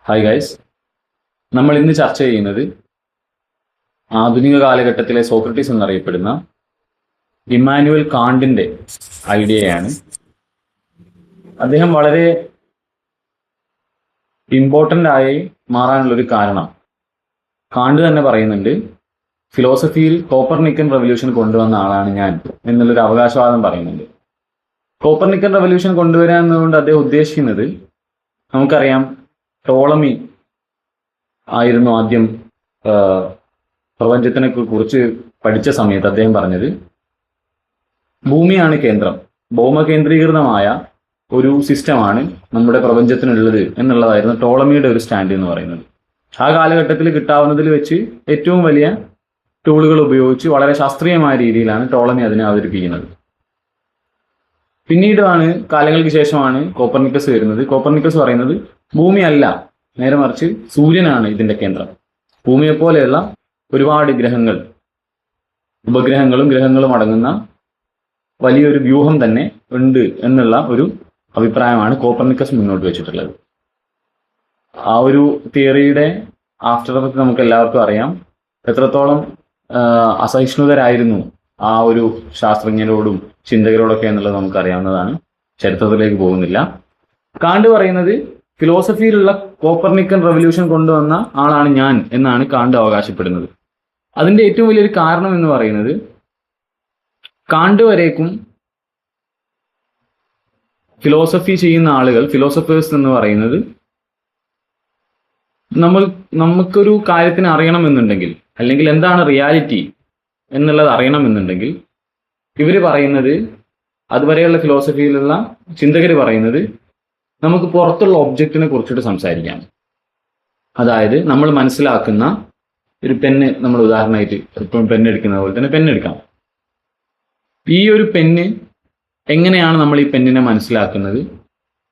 Hi guys, നമ്മൾ ഇന്ന് ചർച്ച ചെയ്യുന്നത് ആധുനിക കാലഘട്ടത്തിലെ സോക്രട്ടീസ് എന്നറിയപ്പെടുന്ന ഇമ്മാനുവൽ കാണ്ടിന്റെ ഐഡിയയാണ്. അദ്ദേഹം വളരെ ഇമ്പോർട്ടൻ്റ് ആയി മാറാനുള്ളൊരു കാരണം കാണ്ട് തന്നെ പറയുന്നുണ്ട്. ഫിലോസഫിയിൽ കോപ്പർനിക്കൻ റെവല്യൂഷൻ കൊണ്ടുവന്ന ആളാണ് ഞാൻ എന്നുള്ളൊരു അവകാശവാദം പറയുന്നുണ്ട്. കോപ്പർനിക്കൻ റെവല്യൂഷൻ കൊണ്ടുവരാൻ എന്നുകൊണ്ട് അദ്ദേഹം ഉദ്ദേശിക്കുന്നത്, നമുക്കറിയാം, ടോളമി ആയിരുന്നു ആദ്യം പ്രപഞ്ചത്തിനെ കുറിച്ച് പഠിച്ച സമയത്ത് അദ്ദേഹം പറഞ്ഞത് ഭൂമിയാണ് കേന്ദ്രം, ഭൗമകേന്ദ്രീകൃതമായ ഒരു സിസ്റ്റമാണ് നമ്മുടെ പ്രപഞ്ചത്തിനുള്ളത് എന്നുള്ളതായിരുന്നു ടോളമിയുടെ ഒരു സ്റ്റാൻഡ് എന്ന് പറയുന്നത്. ആ കാലഘട്ടത്തിൽ കിട്ടാവുന്നതിൽ വെച്ച് ഏറ്റവും വലിയ ടൂളുകൾ ഉപയോഗിച്ച് വളരെ ശാസ്ത്രീയമായ രീതിയിലാണ് ടോളമി അതിനെ അവതരിപ്പിക്കുന്നത്. പിന്നീടാണ്, കാലങ്ങൾക്ക് ശേഷമാണ് കോപ്പർനിക്കസ് വരുന്നത്. കോപ്പർനിക്കസ് പറയുന്നത് ഭൂമിയല്ല, നേരെ മറിച്ച് സൂര്യനാണ് ഇതിന്റെ കേന്ദ്രം. ഭൂമിയെപ്പോലെയുള്ള ഒരുപാട് ഗ്രഹങ്ങൾ, ഉപഗ്രഹങ്ങളും ഗ്രഹങ്ങളും അടങ്ങുന്ന വലിയൊരു വ്യൂഹം തന്നെ ഉണ്ട് എന്നുള്ള ഒരു അഭിപ്രായമാണ് കോപ്പർനിക്കസ് മുന്നോട്ട് വെച്ചിട്ടുള്ളത്. ആ ഒരു തിയറിയുടെ ആഫ്റ്റർ എഫക്ട് നമുക്ക് എല്ലാവർക്കും അറിയാം. എത്രത്തോളം അസഹിഷ്ണുതരായിരുന്നു ആ ഒരു ശാസ്ത്രജ്ഞരോടും ചിന്തകരോടൊക്കെ എന്നുള്ളത് നമുക്കറിയാവുന്നതാണ്. ചരിത്രത്തിലേക്ക് പോകുന്നില്ല. കാണ്ട് പറയുന്നത് ഫിലോസഫിയിലുള്ള കോപ്പർനിക്കൻ റെവല്യൂഷൻ കൊണ്ടുവന്ന ആളാണ് ഞാൻ എന്നാണ് കാണ്ട് അവകാശപ്പെടുന്നത്. അതിന്റെ ഏറ്റവും വലിയൊരു കാരണം എന്ന് പറയുന്നത്, കാണ്ട് വരേക്കും ഫിലോസഫി ചെയ്യുന്ന ആളുകൾ, ഫിലോസഫേഴ്സ് എന്ന് പറയുന്നത്, നമുക്കൊരു കാര്യത്തിന് അറിയണമെന്നുണ്ടെങ്കിൽ, അല്ലെങ്കിൽ എന്താണ് റിയാലിറ്റി എന്നുള്ളത് അറിയണമെന്നുണ്ടെങ്കിൽ, ഇവര് പറയുന്നത്, അതുവരെയുള്ള ഫിലോസഫിയിലുള്ള ചിന്തകർ പറയുന്നത്, നമുക്ക് പുറത്തുള്ള ഒബ്ജക്റ്റിനെ കുറിച്ചിട്ട് സംസാരിക്കാം. അതായത് നമ്മൾ മനസ്സിലാക്കുന്ന ഒരു പെണ്ണ്, നമ്മൾ ഉദാഹരണമായിട്ട് ഇപ്പം പെണ്ണെടുക്കുന്ന പോലെ തന്നെ പെണ്ണെടുക്കാം. ഈ ഒരു പെണ്ണ് എങ്ങനെയാണ് നമ്മൾ ഈ പെണ്ണിനെ മനസ്സിലാക്കുന്നത്?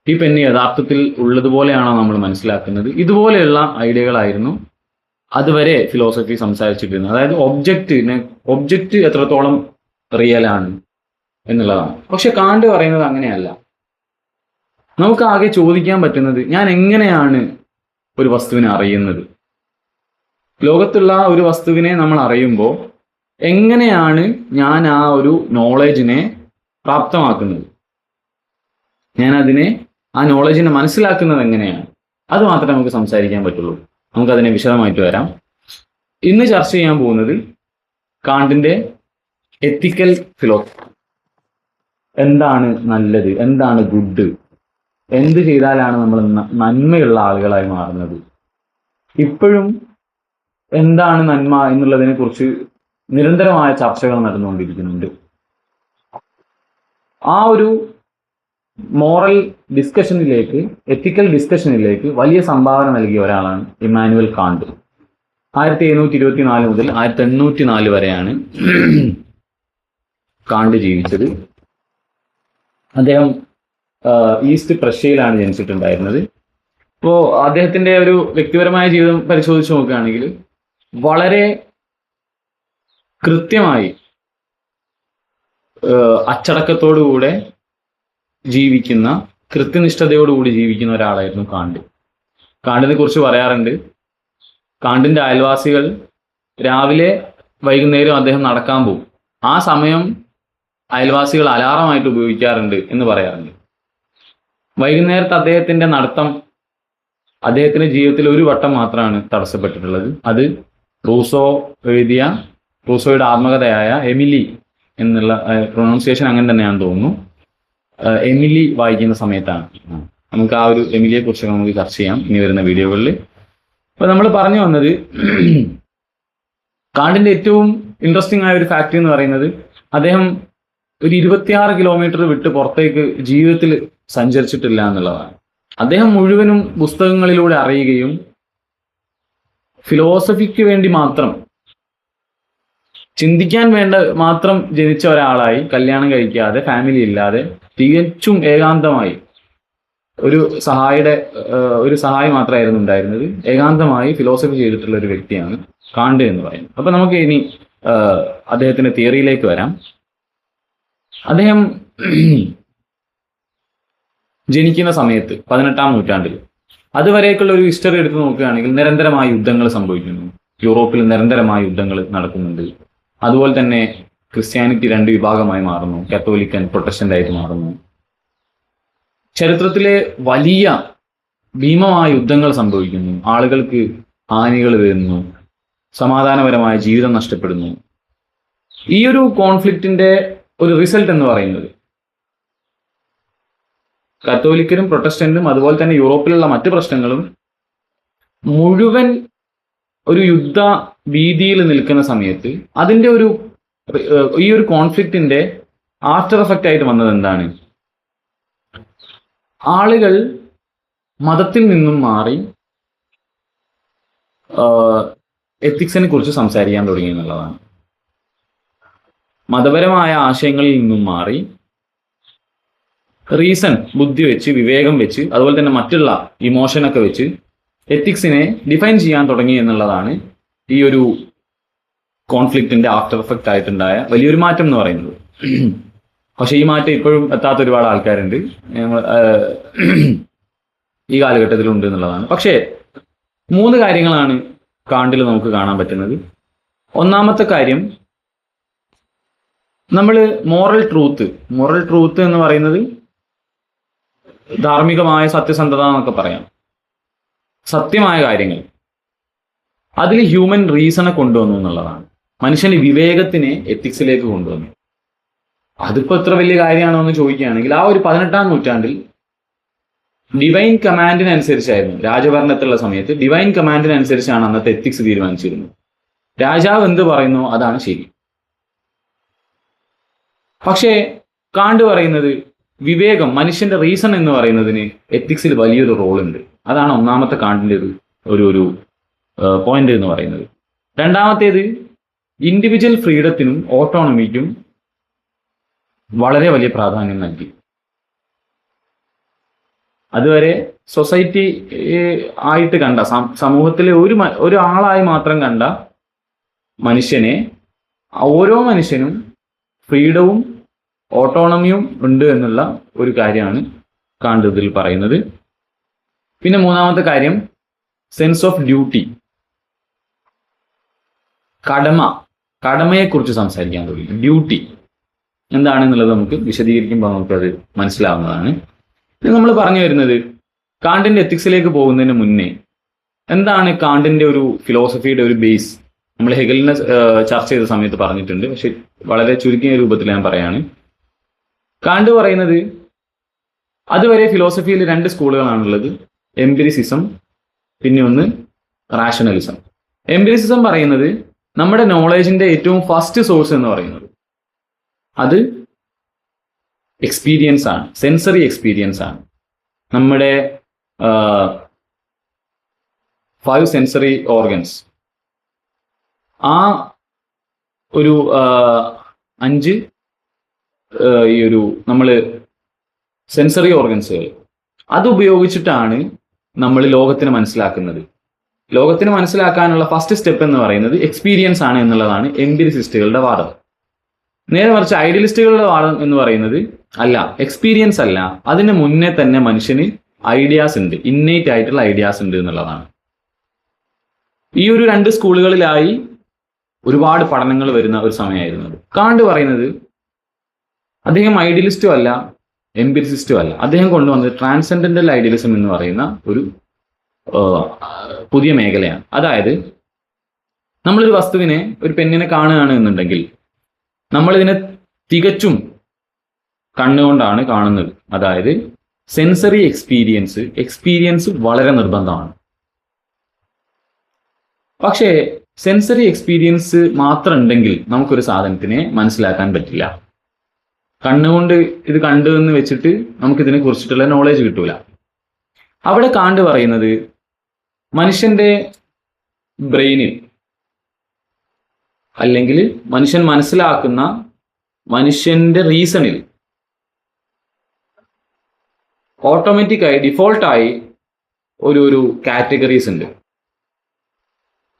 ഈ പെണ്ണ് യഥാർത്ഥത്തിൽ ഉള്ളതുപോലെയാണോ നമ്മൾ മനസ്സിലാക്കുന്നത്? ഇതുപോലെയുള്ള ഐഡിയകളായിരുന്നു അതുവരെ ഫിലോസഫി സംസാരിച്ചിട്ടിരുന്നത്. അതായത് ഒബ്ജക്റ്റ് എത്രത്തോളം റിയൽ ആണ് എന്നുള്ളതാണ്. പക്ഷെ കാണ്ട് പറയുന്നത് അങ്ങനെയല്ല. നമുക്ക് ആകെ ചോദിക്കാൻ പറ്റുന്നത്, ഞാൻ എങ്ങനെയാണ് ഒരു വസ്തുവിനെ അറിയുന്നത്? ലോകത്തുള്ള ഒരു വസ്തുവിനെ നമ്മൾ അറിയുമ്പോൾ എങ്ങനെയാണ് ഞാൻ ആ ഒരു നോളജിനെ പ്രാപ്തമാക്കുന്നത്? ഞാൻ ആ നോളജിനെ മനസ്സിലാക്കുന്നത് എങ്ങനെയാണ്? അത് മാത്രമേ നമുക്ക് സംസാരിക്കാൻ പറ്റുള്ളൂ. നമുക്കതിനെ വിശദമായിട്ട് വരാം. ഇന്ന് ചർച്ച ചെയ്യാൻ പോകുന്നത് കാണ്ടിന്റെ എത്തിക്കൽ ഫിലോസഫി. എന്താണ് നല്ലത്, എന്താണ് ഗുഡ്, എന്ത് ചെയ്താലാണ് നമ്മൾ നന്മയുള്ള ആളുകളായി മാറുന്നത്, ഇപ്പോഴും എന്താണ് നന്മ എന്നുള്ളതിനെ കുറിച്ച് നിരന്തരമായ ചർച്ചകൾ നടന്നുകൊണ്ടിരിക്കുന്നുണ്ട്. ആ ഒരു മോറൽ ഡിസ്കഷനിലേക്ക്, എത്തിക്കൽ ഡിസ്കഷനിലേക്ക് വലിയ സംഭാവന നൽകിയ ഒരാളാണ് ഇമ്മാനുവൽ കാണ്ട്. 1724 മുതൽ 1804 വരെയാണ് കാണ്ട് ജീവിച്ചത്. അദ്ദേഹം ഈസ്റ്റ് പ്രഷ്യയിലാണ് ജനിച്ചിട്ടുണ്ടായിരുന്നത്. ഇപ്പോൾ അദ്ദേഹത്തിന്റെ ഒരു വ്യക്തിപരമായ ജീവിതം പരിശോധിച്ച് നോക്കുകയാണെങ്കിൽ വളരെ കൃത്യമായി അച്ചടക്കത്തോടുകൂടെ ജീവിക്കുന്ന, കൃത്യനിഷ്ഠതയോടുകൂടി ജീവിക്കുന്ന ഒരാളായിരുന്നു കാണ്ട്. കാണ്ടിനെ കുറിച്ച് പറയാറുണ്ട്, കാണ്ടിന്റെ അയൽവാസികൾ രാവിലെ വൈകുന്നേരം അദ്ദേഹം നടക്കാൻ പോകും. ആ സമയം അയൽവാസികൾ അലാറമായിട്ട് ഉപയോഗിക്കാറുണ്ട് എന്ന് പറയാറുണ്ട്. വൈകുന്നേരത്തെ അദ്ദേഹത്തിന്റെ നടത്തം അദ്ദേഹത്തിന്റെ ജീവിതത്തിൽ ഒരു വട്ടം മാത്രമാണ് തടസ്സപ്പെട്ടിട്ടുള്ളത്. അത് റൂസോയുടെ ആത്മകഥയായ എമിലി എന്നുള്ള, പ്രൊണൗൺസിയേഷൻ അങ്ങനെ തന്നെയാണെന്ന് തോന്നുന്നു, എമിലി വായിക്കുന്ന സമയത്താണ്. നമുക്ക് ആ ഒരു എമിലിയെ കുറിച്ച് നമുക്ക് ചർച്ച ചെയ്യാം ഇനി വരുന്ന വീഡിയോകളിൽ. അപ്പൊ നമ്മൾ പറഞ്ഞു വന്നത്, കാണ്ടിന്റെ ഏറ്റവും ഇൻട്രസ്റ്റിംഗ് ആയ ഒരു ഫാക്ട് എന്ന് പറയുന്നത്, അദ്ദേഹം ഒരു 26 കിലോമീറ്റർ വിട്ട് പുറത്തേക്ക് ജീവിതത്തിൽ സഞ്ചരിച്ചിട്ടില്ല എന്നുള്ളതാണ്. അദ്ദേഹം മുഴുവനും പുസ്തകങ്ങളിലൂടെ അറിയുകയും ഫിലോസഫിക്ക് വേണ്ടി മാത്രം, ചിന്തിക്കാൻ വേണ്ട മാത്രം ജനിച്ച ഒരാളായി, കല്യാണം കഴിക്കാതെ, ഫാമിലി ഇല്ലാതെ, തികച്ചും ഏകാന്തമായി, ഒരു സഹായി മാത്രമായിരുന്നു ഉണ്ടായിരുന്നത്, ഏകാന്തമായി ഫിലോസഫി ചെയ്തിട്ടുള്ള ഒരു വ്യക്തിയാണ് കാണ്ട് എന്ന് പറയുന്നത്. അപ്പൊ നമുക്ക് ഇനി അദ്ദേഹത്തിന്റെ തിയറിയിലേക്ക് വരാം. അദ്ദേഹം ജനിക്കുന്ന സമയത്ത് 18-ാം നൂറ്റാണ്ടിൽ അതുവരേക്കുള്ള ഒരു ഹിസ്റ്ററി എടുത്ത് നോക്കുകയാണെങ്കിൽ നിരന്തരമായ യുദ്ധങ്ങൾ സംഭവിക്കുന്നു. യൂറോപ്പിൽ നിരന്തരമായ യുദ്ധങ്ങൾ നടക്കുന്നുണ്ട്. അതുപോലെ തന്നെ ക്രിസ്ത്യാനിറ്റി രണ്ട് വിഭാഗമായി മാറുന്നു. കത്തോലിക്കൻ, പ്രൊട്ടസ്റ്റന്റ് ആയിട്ട് മാറുന്നു. ചരിത്രത്തിലെ വലിയ ഭീമമായ യുദ്ധങ്ങൾ സംഭവിക്കുന്നു. ആളുകൾക്ക് ഹാനികൾ വരുന്നു. സമാധാനപരമായ ജീവിതം നഷ്ടപ്പെടുന്നു. ഈ ഒരു കോൺഫ്ലിക്റ്റിന്റെ ഒരു റിസൾട്ട് എന്ന് പറയുന്നത് കത്തോലിക്കരും പ്രൊട്ടസ്റ്റന്റും അതുപോലെ തന്നെ യൂറോപ്പിലുള്ള മറ്റ് പ്രശ്നങ്ങളും മുഴുവൻ ഒരു യുദ്ധ ഭീതിയിൽ നിൽക്കുന്ന സമയത്ത് അതിന്റെ ഒരു ഈ ഒരു കോൺഫ്ലിക്റ്റിന്റെ ആഫ്റ്റർ എഫക്റ്റ് ആയിട്ട് വന്നത് എന്താണ്? ആളുകൾ മതത്തിൽ നിന്നും മാറി എത്തിക്സിനെ കുറിച്ച് സംസാരിക്കാൻ തുടങ്ങി എന്നുള്ളതാണ്. മതപരമായ ആശയങ്ങളിൽ നിന്നും മാറി റീസൺ, ബുദ്ധി വെച്ച്, വിവേകം വെച്ച്, അതുപോലെ തന്നെ മറ്റുള്ള ഇമോഷനൊക്കെ വെച്ച് എത്തിക്സിനെ ഡിഫൈൻ ചെയ്യാൻ തുടങ്ങി എന്നുള്ളതാണ് ഈ ഒരു കോൺഫ്ലിക്റ്റിന്റെ ആഫ്റ്റർ എഫക്റ്റ് ആയിട്ടുണ്ടായ വലിയൊരു മാറ്റം എന്ന് പറയുന്നത്. പക്ഷെ ഈ മാറ്റം ഇപ്പോഴും എത്താത്ത ഒരുപാട് ആൾക്കാരുണ്ട് ഈ കാലഘട്ടത്തിലുണ്ട് എന്നുള്ളതാണ്. പക്ഷേ 3 കാര്യങ്ങളാണ് കാണ്ടിൽ നമുക്ക് കാണാൻ പറ്റുന്നത്. ഒന്നാമത്തെ കാര്യം, നമ്മൾ മോറൽ ട്രൂത്ത് എന്ന് പറയുന്നത് ധാർമ്മികമായ സത്യസന്ധത എന്നൊക്കെ പറയാം. സത്യമായ കാര്യങ്ങൾ അതിൽ ഹ്യൂമൻ റീസണെ കൊണ്ടുവന്നു എന്നുള്ളതാണ്. മനുഷ്യന്റെ വിവേകത്തിനെ എത്തിക്സിലേക്ക് കൊണ്ടുവന്നു. അതിപ്പോ എത്ര വലിയ കാര്യമാണോ എന്ന് ചോദിക്കുകയാണെങ്കിൽ ആ ഒരു 18ാം നൂറ്റാണ്ടിൽ ഡിവൈൻ കമാൻഡിനനുസരിച്ചായിരുന്നു, രാജഭരണത്തിലുള്ള സമയത്ത് ഡിവൈൻ കമാൻഡിനനുസരിച്ചാണ് അന്നത്തെ എത്തിക്സ് തീരുമാനിച്ചിരുന്നത്. രാജാവ് എന്ത് പറയുന്നു അതാണ് ശരി. പക്ഷേ കാണ്ട് പറയുന്നത് വിവേകം, മനുഷ്യന്റെ റീസൺ എന്ന് പറയുന്നതിന് എത്തിക്സിൽ വലിയൊരു റോളുണ്ട്. അതാണ് ഒന്നാമത്തെ കാണ്ടിന്റെ ഒരു പോയിന്റ് എന്ന് പറയുന്നത്. രണ്ടാമത്തേത്, ഇൻഡിവിജ്വൽ ഫ്രീഡത്തിനും ഓട്ടോണമിക്കും വളരെ വലിയ പ്രാധാന്യം നൽകി. അതുവരെ സൊസൈറ്റി ആയിട്ട് കണ്ട, സമൂഹത്തിലെ ഒരാളായി മാത്രം കണ്ട മനുഷ്യനെ ഓരോ മനുഷ്യനും ഫ്രീഡവും ഓട്ടോണമിയും ഉണ്ട് എന്നുള്ള ഒരു കാര്യമാണ് കാണ്ട് ഇതിൽ പറയുന്നത്. പിന്നെ മൂന്നാമത്തെ കാര്യം, സെൻസ് ഓഫ് ഡ്യൂട്ടി, കടമയെക്കുറിച്ച് സംസാരിക്കാൻ തുടങ്ങി. ഡ്യൂട്ടി എന്താണെന്നുള്ളത് നമുക്ക് വിശദീകരിക്കുമ്പോൾ നമുക്കത് മനസ്സിലാവുന്നതാണ്. ഇത് നമ്മൾ പറഞ്ഞു വരുന്നത് കാണ്ടിന്റെ എത്തിക്സിലേക്ക് പോകുന്നതിന് മുന്നേ എന്താണ് കാണ്ടിന്റെ ഒരു ഫിലോസഫിയുടെ ഒരു ബേസ് നമ്മൾ ഹെഗലിനെ ചർച്ച ചെയ്ത സമയത്ത് പറഞ്ഞിട്ടുണ്ട്. പക്ഷെ വളരെ ചുരുക്കിയ രൂപത്തിൽ ഞാൻ പറയാണ്. കാണ്ട് പറയുന്നത് അതുവരെ ഫിലോസഫിയിൽ 2 സ്കൂളുകളാണുള്ളത്, എംപിരിസിസം, പിന്നെ ഒന്ന് റാഷണലിസം. എംപിരിസിസം പറയുന്നത് നമ്മുടെ നോളേജിന്റെ ഏറ്റവും ഫസ്റ്റ് സോഴ്സ് എന്ന് പറയുന്നത് അത് എക്സ്പീരിയൻസ് ആണ്, സെൻസറി എക്സ്പീരിയൻസ് ആണ്. നമ്മുടെ 5 സെൻസറി ഓർഗൻസ്, ആ ഒരു 5 ഈ ഒരു നമ്മൾ സെൻസറി ഓർഗൻസുകൾ അത് ഉപയോഗിച്ചിട്ടാണ് നമ്മൾ ലോകത്തിനെ മനസ്സിലാക്കുന്നത്. ലോകത്തിന് മനസ്സിലാക്കാനുള്ള ഫസ്റ്റ് സ്റ്റെപ്പ് എന്ന് പറയുന്നത് എക്സ്പീരിയൻസ് ആണ് എന്നുള്ളതാണ് എംപിരിസിസ്റ്റുകളുടെ വാദം. നേരെ മറിച്ച് ഐഡിയലിസ്റ്റുകളുടെ വാദം എന്ന് പറയുന്നത് അല്ല, എക്സ്പീരിയൻസ് അല്ല, അതിന് മുന്നേ തന്നെ മനുഷ്യന് ഐഡിയാസ് ഉണ്ട്, ഇന്നേറ്റ് ആയിട്ടുള്ള ഐഡിയാസ് ഉണ്ട് എന്നുള്ളതാണ്. ഈ ഒരു 2 സ്കൂളുകളിലായി ഒരുപാട് പഠനങ്ങൾ വരുന്ന ഒരു സമയമായിരുന്നത്. കാണ്ട് പറയുന്നത് അദ്ദേഹം ഐഡിയലിസ്റ്റും അല്ല, എംപിരിസിസ്റ്റും അല്ല. അദ്ദേഹം കൊണ്ടുവന്നത് ട്രാൻസെൻഡന്റൽ ഐഡിയലിസം എന്ന് പറയുന്ന ഒരു പുതിയ മേഖലയാണ്. അതായത് നമ്മളൊരു വസ്തുവിനെ, ഒരു പെണ്ണിനെ കാണുകയാണ് എന്നുണ്ടെങ്കിൽ നമ്മളിതിനെ തികച്ചും കണ്ണുകൊണ്ടാണ് കാണുന്നത്. അതായത് സെൻസറി എക്സ്പീരിയൻസ് വളരെ നിർബന്ധമാണ്. പക്ഷേ സെൻസറി എക്സ്പീരിയൻസ് മാത്രം ഉണ്ടെങ്കിൽ നമുക്കൊരു സാധനത്തിനെ മനസ്സിലാക്കാൻ പറ്റില്ല. കണ്ണുകൊണ്ട് ഇത് കണ്ടു എന്ന് വെച്ചിട്ട് നമുക്കിതിനെ കുറിച്ചിട്ടുള്ള നോളേജ് കിട്ടൂല. അവിടെ കാണ്ട് പറയുന്നത് മനുഷ്യന്റെ ബ്രെയിനിൽ, അല്ലെങ്കിൽ മനുഷ്യൻ മനസ്സിലാക്കുന്ന മനുഷ്യന്റെ റീസണിൽ ഓട്ടോമാറ്റിക്കായി ഡിഫോൾട്ടായി ഒരു കാറ്റഗറീസ് ഉണ്ട്.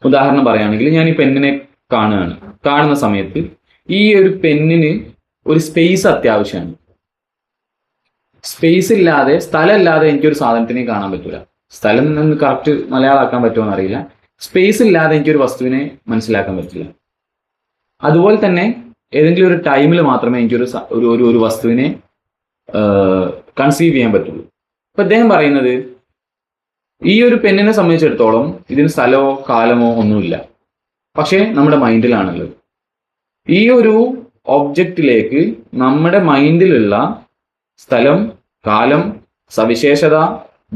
ഉദാഹരണം പറയുകയാണെങ്കിൽ, ഞാൻ ഈ പെന്നിനെ കാണുന്ന സമയത്ത് ഈ ഒരു പെന്നിന് ഒരു സ്പേസ് അത്യാവശ്യമാണ്. സ്പേസ് ഇല്ലാതെ, സ്ഥലമില്ലാതെ എനിക്കൊരു സാധനത്തിനെ കാണാൻ പറ്റില്ല. സ്ഥലം എന്ന് കറക്റ്റ് മലയാളമാക്കാൻ പറ്റുമോ എന്നറിയില്ല. സ്പേസ് ഇല്ലാതെ എനിക്കൊരു വസ്തുവിനെ മനസ്സിലാക്കാൻ പറ്റില്ല. അതുപോലെ തന്നെ ഏതെങ്കിലും ഒരു ടൈമിൽ മാത്രമേ എനിക്കൊരു ഒരു വസ്തുവിനെ കൺസീവ് ചെയ്യാൻ പറ്റുള്ളൂ. അപ്പൊ അദ്ദേഹം പറയുന്നത് ഈ ഒരു പെണ്ണിനെ സംബന്ധിച്ചിടത്തോളം ഇതിന് സ്ഥലമോ കാലമോ ഒന്നുമില്ല, പക്ഷേ നമ്മുടെ മൈൻഡിലാണുള്ളത്. ഈ ഒരു ഒബ്ജക്റ്റിലേക്ക് നമ്മുടെ മൈൻഡിലുള്ള സ്ഥലം, കാലം, സവിശേഷത,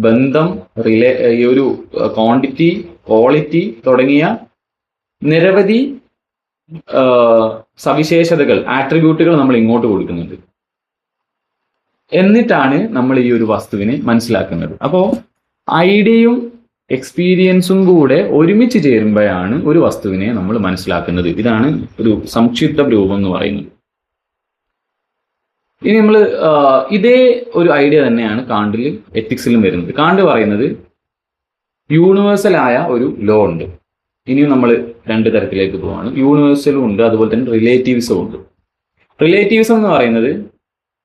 ബന്ധം, ഈ ഒരു ക്വാണ്ടിറ്റി, ക്വാളിറ്റി തുടങ്ങിയ നിരവധി സവിശേഷതകൾ, ആട്രിബ്യൂട്ടുകൾ നമ്മൾ ഇങ്ങോട്ട് കൊടുക്കുന്നുണ്ട്. എന്നിട്ടാണ് നമ്മൾ ഈ ഒരു വസ്തുവിനെ മനസ്സിലാക്കുന്നത്. അപ്പോൾ ഐഡിയയും എക്സ്പീരിയൻസും കൂടെ ഒരുമിച്ച് ചേരുമ്പോഴാണ് ഒരു വസ്തുവിനെ നമ്മൾ മനസ്സിലാക്കുന്നത്. ഇതാണ് ഒരു സംക്ഷിപ്ത രൂപം എന്ന് പറയുന്നത്. ഇനി നമ്മൾ ഇതേ ഒരു ഐഡിയ തന്നെയാണ് കാണ്ടിൽ എത്തിക്സിലും വരുന്നത്. കാണ്ട് പറയുന്നത് യൂണിവേഴ്സലായ ഒരു ലോ ഉണ്ട്. ഇനിയും നമ്മൾ രണ്ട് തരത്തിലേക്ക് പോവാണ്. യൂണിവേഴ്സലും ഉണ്ട്, അതുപോലെ തന്നെ റിലേറ്റീവിസം ഉണ്ട്. റിലേറ്റീവിസം എന്ന് പറയുന്നത്